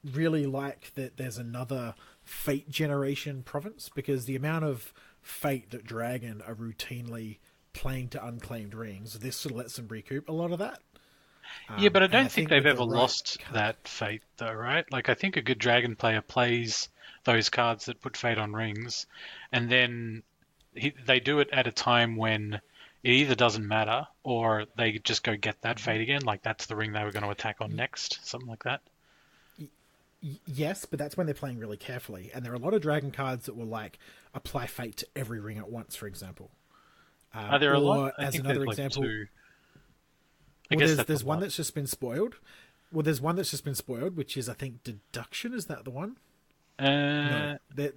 really like that there's another Fate generation province, because the amount of Fate that Dragon are routinely playing to unclaimed rings, this sort of lets them recoup a lot of that. But I don't think they've ever lost that Fate though, right? Like I think a good Dragon player plays those cards that put Fate on rings, and then they do it at a time when it either doesn't matter or they just go get that Fate again, like that's the ring they were going to attack on next, something like that. Yes, but that's when they're playing really carefully. And there are a lot of dragon cards that will like apply fate to every ring at once, for example. Are there a lot? Or I as think another there's like example, two. I well, guess there's that's there's a one lot. that's just been spoiled. Well, there's one that's just been spoiled, which is I think deduction. Is that the one? No, Uh,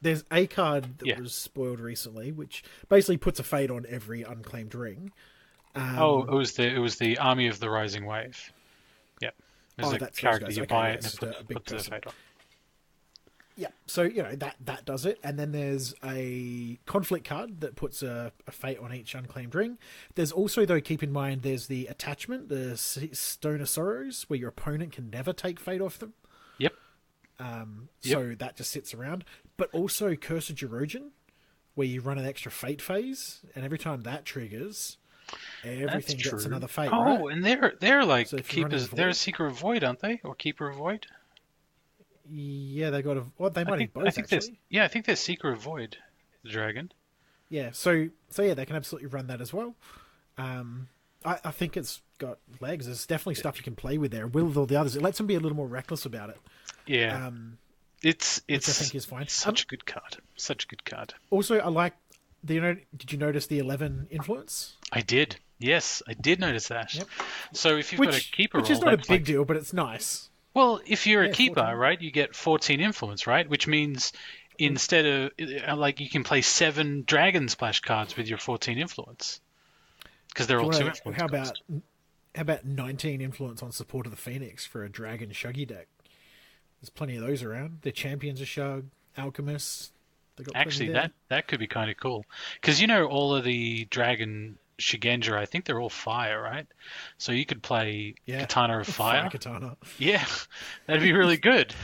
there's a card that yeah. was spoiled recently, which basically puts a fate on every unclaimed ring. Oh, Um, it was the Army of the Rising Wave. Yeah. There's a that's those character guys. you Okay, buy yeah, it and it's it just a big puts a person. fate on. Yeah, so that does it, and then there's a conflict card that puts a fate on each unclaimed ring. There's also, though, keep in mind, there's the attachment, the Stone of Sorrows, where your opponent can never take fate off them. Yep. So that just sits around. But also Curse of Gerogen, where you run an extra fate phase, and every time that triggers, everything That's gets true. another fate. Oh, right? and they're like So if you're running keepers. a They're a void, Seeker of Void, aren't they? Or Keeper of Void? yeah, they got a. Well, they might need I both think actually. I think they're Seeker of Void, the dragon. Yeah, so yeah, they can absolutely run that as well. I think it's got legs. There's definitely stuff you can play with there. With all the others, it lets them be a little more reckless about it. Yeah. Which I think is fine. Such a good card. Such a good card. Also, I like the. Did you notice the 11 influence? I did. Yes, I did notice that. Yep. So if you've got a keeper which roll, is not a that's big like, deal, but it's nice. well, if you're a Yeah, keeper, 14. right, you get 14 influence, right? Which means instead of like you can play 7 dragon splash cards with your 14 influence because they're all 2 influence. How about 19 influence on support of the Phoenix for a dragon shuggy deck? There's plenty of those around. They're champions of Shug, alchemists. They got Actually, plenty there. that could be kind of cool because you know all of the dragon Shigenja, I think they're all fire, right? So you could play Katana of Fire. Katana. Yeah, that'd be really good.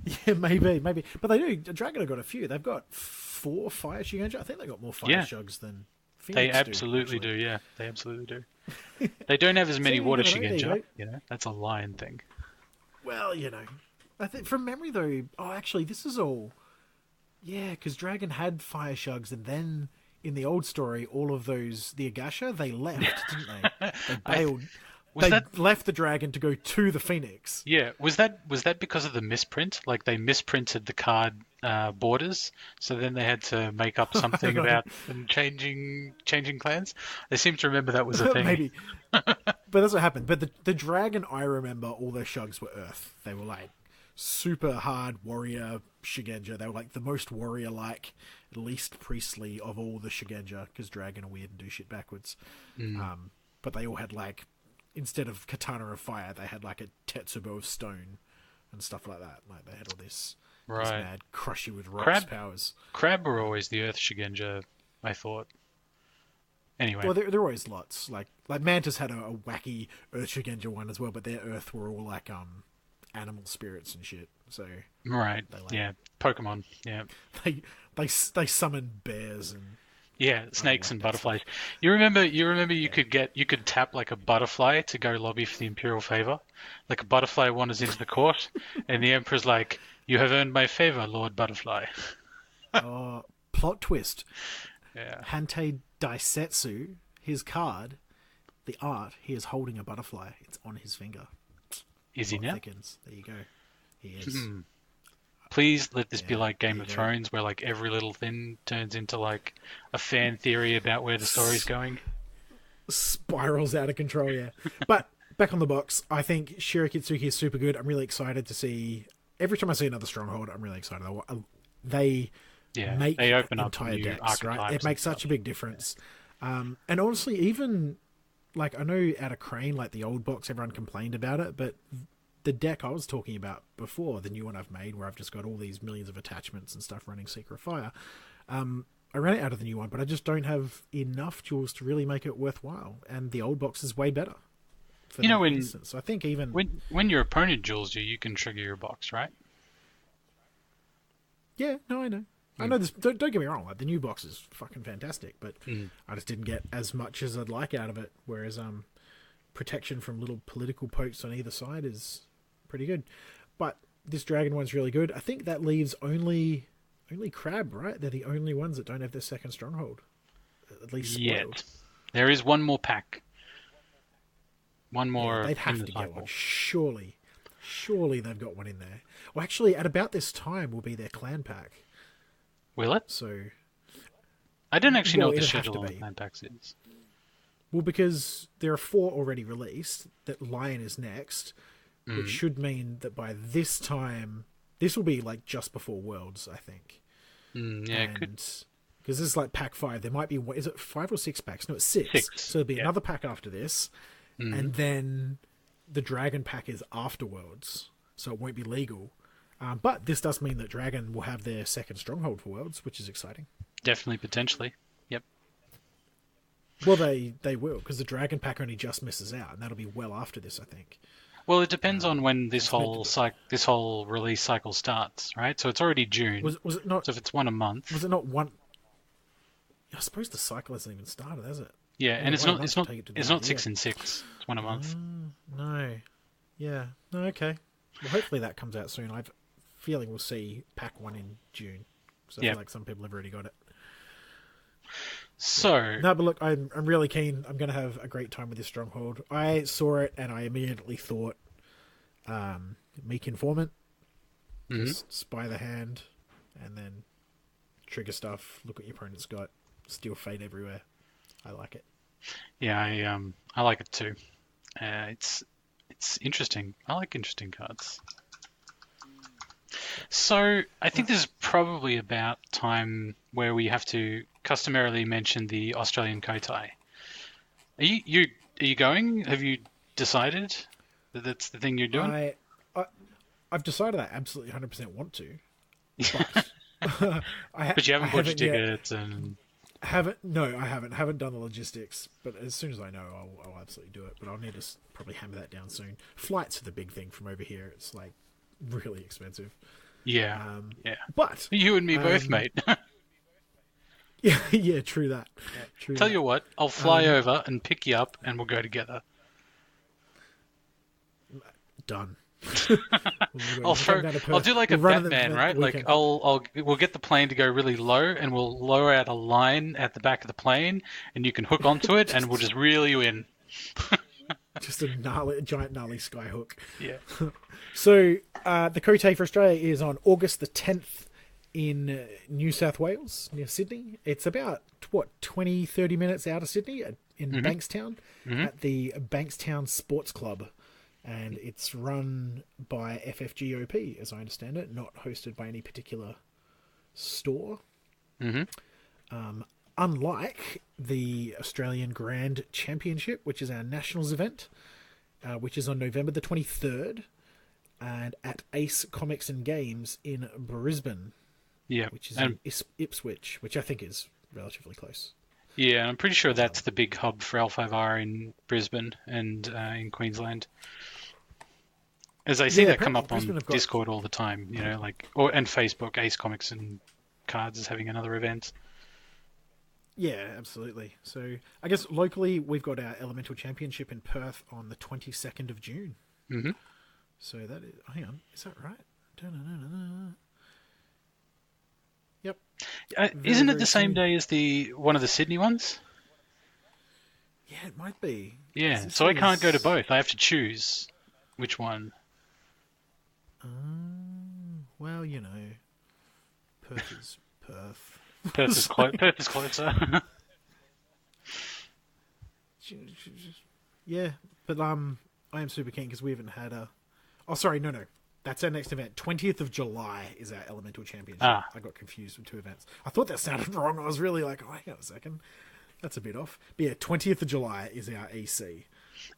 Yeah, maybe. But they do. Dragon have got a few. They've got 4 fire Shigenja. I think they've got more fire Shugs than Phoenix They absolutely do. Yeah, they absolutely do. They don't have as many water Shigenja. You know, that's a lion thing. Well, I think from memory though. Oh, actually, this is all. Yeah, because Dragon had fire Shugs, and then in the old story, all of those the Agasha they left, didn't they? They bailed. Left the dragon to go to the Phoenix. Yeah, was that because of the misprint? Like they misprinted the card borders, so then they had to make up something about them changing clans. I seem to remember that was a thing. Maybe, but that's what happened. But the dragon, I remember, all their Shugs were Earth. They were like super hard warrior Shigenja. They were like the most warrior-like, least priestly of all the Shigenja, because dragon are weird and do shit backwards. But they all had like, instead of Katana of Fire, they had like a Tetsubo of Stone and stuff like that. Like they had all this mad crush you with rocks powers. Crab were always the Earth Shigenja, I thought. Anyway. Well, there are always lots. Like Mantis had a wacky Earth Shigenja one as well, but their Earth were all like animal spirits and shit. So Pokemon. Yeah, they summon bears and snakes and butterflies. You remember you could tap like a butterfly to go lobby for the Imperial favor. Like a butterfly wanders into the court, and the Emperor's like, "You have earned my favor, Lord Butterfly." Plot twist. Yeah. Hantei Daisetsu, his card, the art, he is holding a butterfly. It's on his finger. Is he now? Thickens. There you go. He is. Please let this be like Game of Thrones, where like every little thing turns into like a fan theory about where the story's going. Spirals out of control, yeah. But back on the box, I think Shirokitsuki is super good. I'm really excited to see. Every time I see another stronghold, I'm really excited. They open up entire new decks, right? archetypes It makes such a big difference. And honestly, even like I know out of Crane, like the old box, everyone complained about it, but the deck I was talking about before, the new one I've made, where I've just got all these millions of attachments and stuff running Secret Fire, I ran it out of the new one, but I just don't have enough jewels to really make it worthwhile. And the old box is way better. So I think even when your opponent duels you, you can trigger your box, right? Yeah, no, I know. I know this. Don't get me wrong. Like the new box is fucking fantastic, but I just didn't get as much as I'd like out of it. Whereas protection from little political pokes on either side is pretty good. But this dragon one's really good. I think that leaves only Crab, right? They're the only ones that don't have their second stronghold. At least spoiled. Yet. There is one more pack. One more. They'd have to get one, surely. Surely they've got one in there. Well, actually, at about this time will be their clan pack. Will it? So, I don't actually know well, what the it'd have schedule to on be. clan packs is. Well, because there are 4 already released, that Lion is next, which should mean that by this time, this will be like just before Worlds, I think. Yeah, it could. Because this is like pack 5. There might be, is it 5 or 6 packs? No, it's 6. 6. So there'll be Yeah. another pack after this. And then the Dragon pack is after Worlds. So it won't be legal. But this does mean that Dragon will have their second stronghold for Worlds, which is exciting. Definitely, potentially. Yep. Well, they will, because the Dragon pack only just misses out, and that'll be well after this, I think. Well, it depends on when this it's meant to this whole release cycle starts, right? So it's already June. Was it not? So if it's one a month, Was it not one? I suppose the cycle hasn't even started, has it? yeah, and it's one not month it's to not take it to the it's end, not 6 and 6. It's one a month. No. Yeah. No. Okay. Well, hopefully that comes out soon. I've feeling we'll see pack 1 in June. So I feel like some people have already got it. So No, but look, I'm really keen. I'm going to have a great time with this stronghold. I saw it and I immediately thought, Meek Informant, just spy the hand, and then trigger stuff. Look what your opponent's got. Steal fate everywhere. I like it. yeah, I like it too. It's interesting. I like interesting cards. So I think this is probably about time where we have to customarily mention the Australian Kotei. Are you going? Have you decided that that's the thing you're doing? I've decided I absolutely 100% want to, but But you haven't bought your yet. tickets and I haven't done the logistics, but as soon as I know, I'll absolutely do it. But I'll need to probably hammer that down soon. Flights are the big thing from over here. It's like really expensive. yeah. But You and me both, mate. yeah, true that. True Tell that. you what, I'll fly over and pick you up, and we'll go together. Done. I'll do like a Batman, right? Like we'll get the plane to go really low, and we'll lower out a line at the back of the plane, and you can hook onto it, and we'll just reel you in. Just a giant gnarly skyhook. Yeah. So the Kotei for Australia is on August the 10th in New South Wales, near Sydney. It's about, 20-30 minutes out of Sydney in Bankstown at the Bankstown Sports Club. And it's run by FFGOP, as I understand it, not hosted by any particular store. Unlike the Australian Grand Championship, which is our Nationals event, which is on November the 23rd, and at Ace Comics and Games in Brisbane, which is in Ipswich, which I think is relatively close. Yeah, I'm pretty sure that's the big hub for L5R in Brisbane and in Queensland. As I see that come up on Discord all the time, and Facebook, Ace Comics and Cards is having another event. Yeah, absolutely. So I guess locally we've got our Elemental Championship in Perth on the 22nd of June. So that is, hang on, is that right? Yep. Isn't it the same day as one of the Sydney ones? Yeah, it might be. Yeah, so I can't go to both. I have to choose which one. Well, Perth is Perth. Perth is closer. Yeah, but I am super keen because we haven't had a... Oh, sorry, no. That's our next event. 20th of July is our Elemental Championship. I got confused with 2 events. I thought that sounded wrong. I was really like, hang on a second. That's a bit off. But yeah, 20th of July is our EC.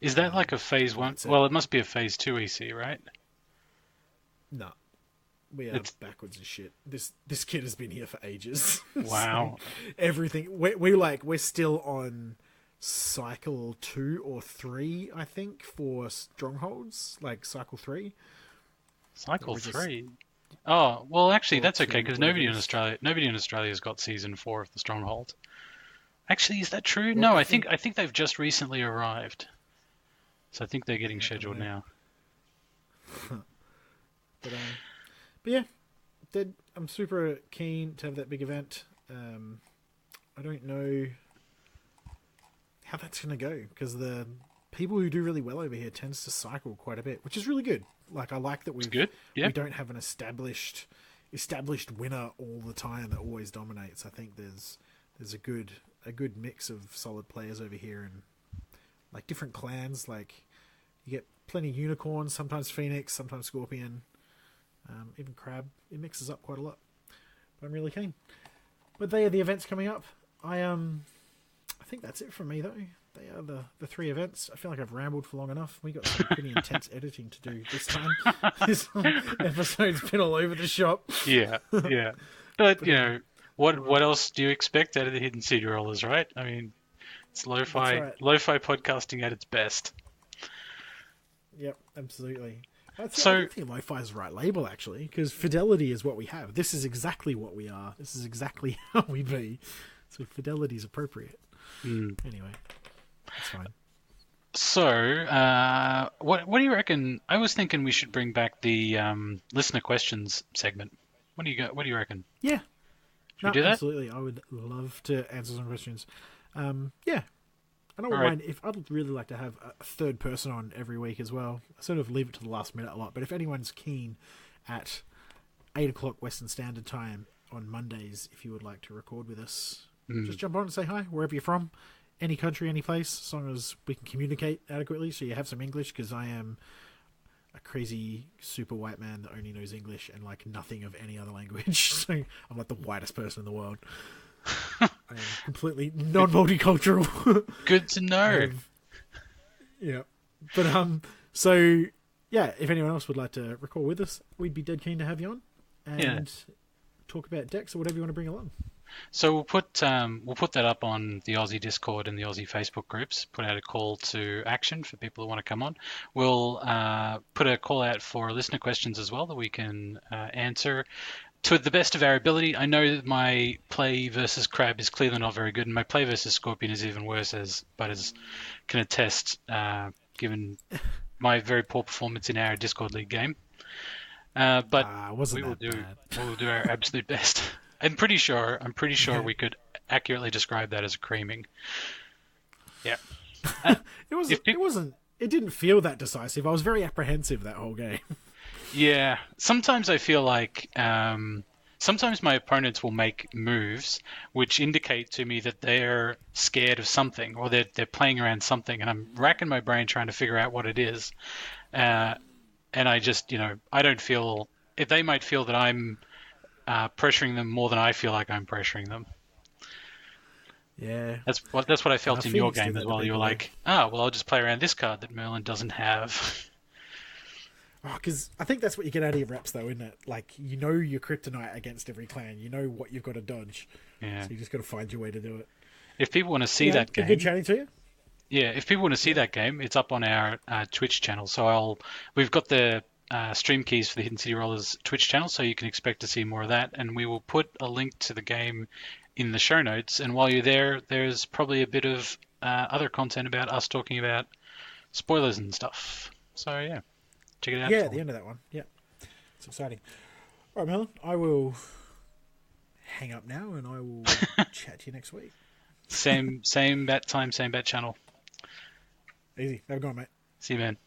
Is that like a phase 1? Well, it must be a phase 2 EC, right? No. We are backwards as shit. This kid has been here for ages. Wow. So everything. We're still on cycle 2 or 3, I think, for strongholds. Like cycle 3. Cycle 3. Oh, well, actually, that's okay because nobody in whatever Australia has got season 4 of the Stronghold. Actually, is that true? No, I think they've just recently arrived. So I think they're getting scheduled now. But yeah, I'm super keen to have that big event. I don't know how that's going to go because the people who do really well over here tends to cycle quite a bit, which is really good. Like, I like that we don't have an established winner all the time that always dominates. I think there's a good mix of solid players over here, and like different clans. Like, you get plenty of unicorns, sometimes Phoenix, sometimes Scorpion, even Crab. It mixes up quite a lot. But I'm really keen. But they are the events coming up. I think that's it from me, though. They are the 3 events. I feel like I've rambled for long enough. We got some pretty intense editing to do this time. This episode's been all over the shop. Yeah. But you know, what else do you expect out of the Hidden City Rollers, right? I mean, it's lo-fi podcasting at its best. Yep, absolutely. I don't think lo-fi is the right label, actually, because fidelity is what we have. This is exactly what we are. This is exactly how we be. So fidelity is appropriate. Anyway, that's fine. So, what do you reckon? I was thinking we should bring back the listener questions segment. What do you reckon? Yeah. Should we do that? Absolutely. I would love to answer some questions. Yeah. I don't mind if I'd really like to have a third person on every week as well. I sort of leave it to the last minute a lot, but if anyone's keen at 8 o'clock Western Standard Time on Mondays, if you would like to record with us, just jump on and say hi, wherever you're from, any country, any place, as long as we can communicate adequately so you have some English, because I am a crazy super white man that only knows English and like nothing of any other language. So I'm like the whitest person in the world. I am completely non-multicultural. Good to know. Yeah. But so yeah, if anyone else would like to record with us, we'd be dead keen to have you on and talk about decks or whatever you want to bring along. So we'll put that up on the Aussie Discord and the Aussie Facebook groups. Put out a call to action for people who want to come on. We'll put a call out for listener questions as well that we can answer to the best of our ability. I know that my play versus Crab is clearly not very good, and my play versus Scorpion is even worse, as can attest, given my very poor performance in our Discord League game. But we will do our absolute best. I'm pretty sure we could accurately describe that as a creaming. Yeah. It didn't feel that decisive. I was very apprehensive that whole game. Yeah. Sometimes I feel like sometimes my opponents will make moves which indicate to me that they're scared of something, or they're playing around something, and I'm racking my brain trying to figure out what it is. And I just, I don't feel... They might feel that I'm pressuring them more than I feel like I'm pressuring them. Yeah. That's what I felt in your game as well. You were like, I'll just play around this card that Merlin doesn't have. Because I think that's what you get out of your reps, though, isn't it? Like, you know your kryptonite against every clan. You know what you've got to dodge. Yeah. So you just got to find your way to do it. If people want to see that game... Good chatting to you. Yeah, if people want to see that game, it's up on our Twitch channel. So we've got the stream keys for the Hidden City Rollers Twitch channel, so you can expect to see more of that. And we will put a link to the game in the show notes. And while you're there, there's probably a bit of other content about us talking about spoilers and stuff. So yeah, check it out. Yeah, at the end of that one. Yeah, it's exciting. All right, Merlin, I will hang up now, and I will chat to you next week. Same bat time, same bat channel. Easy. Have a good one, mate. See you, man.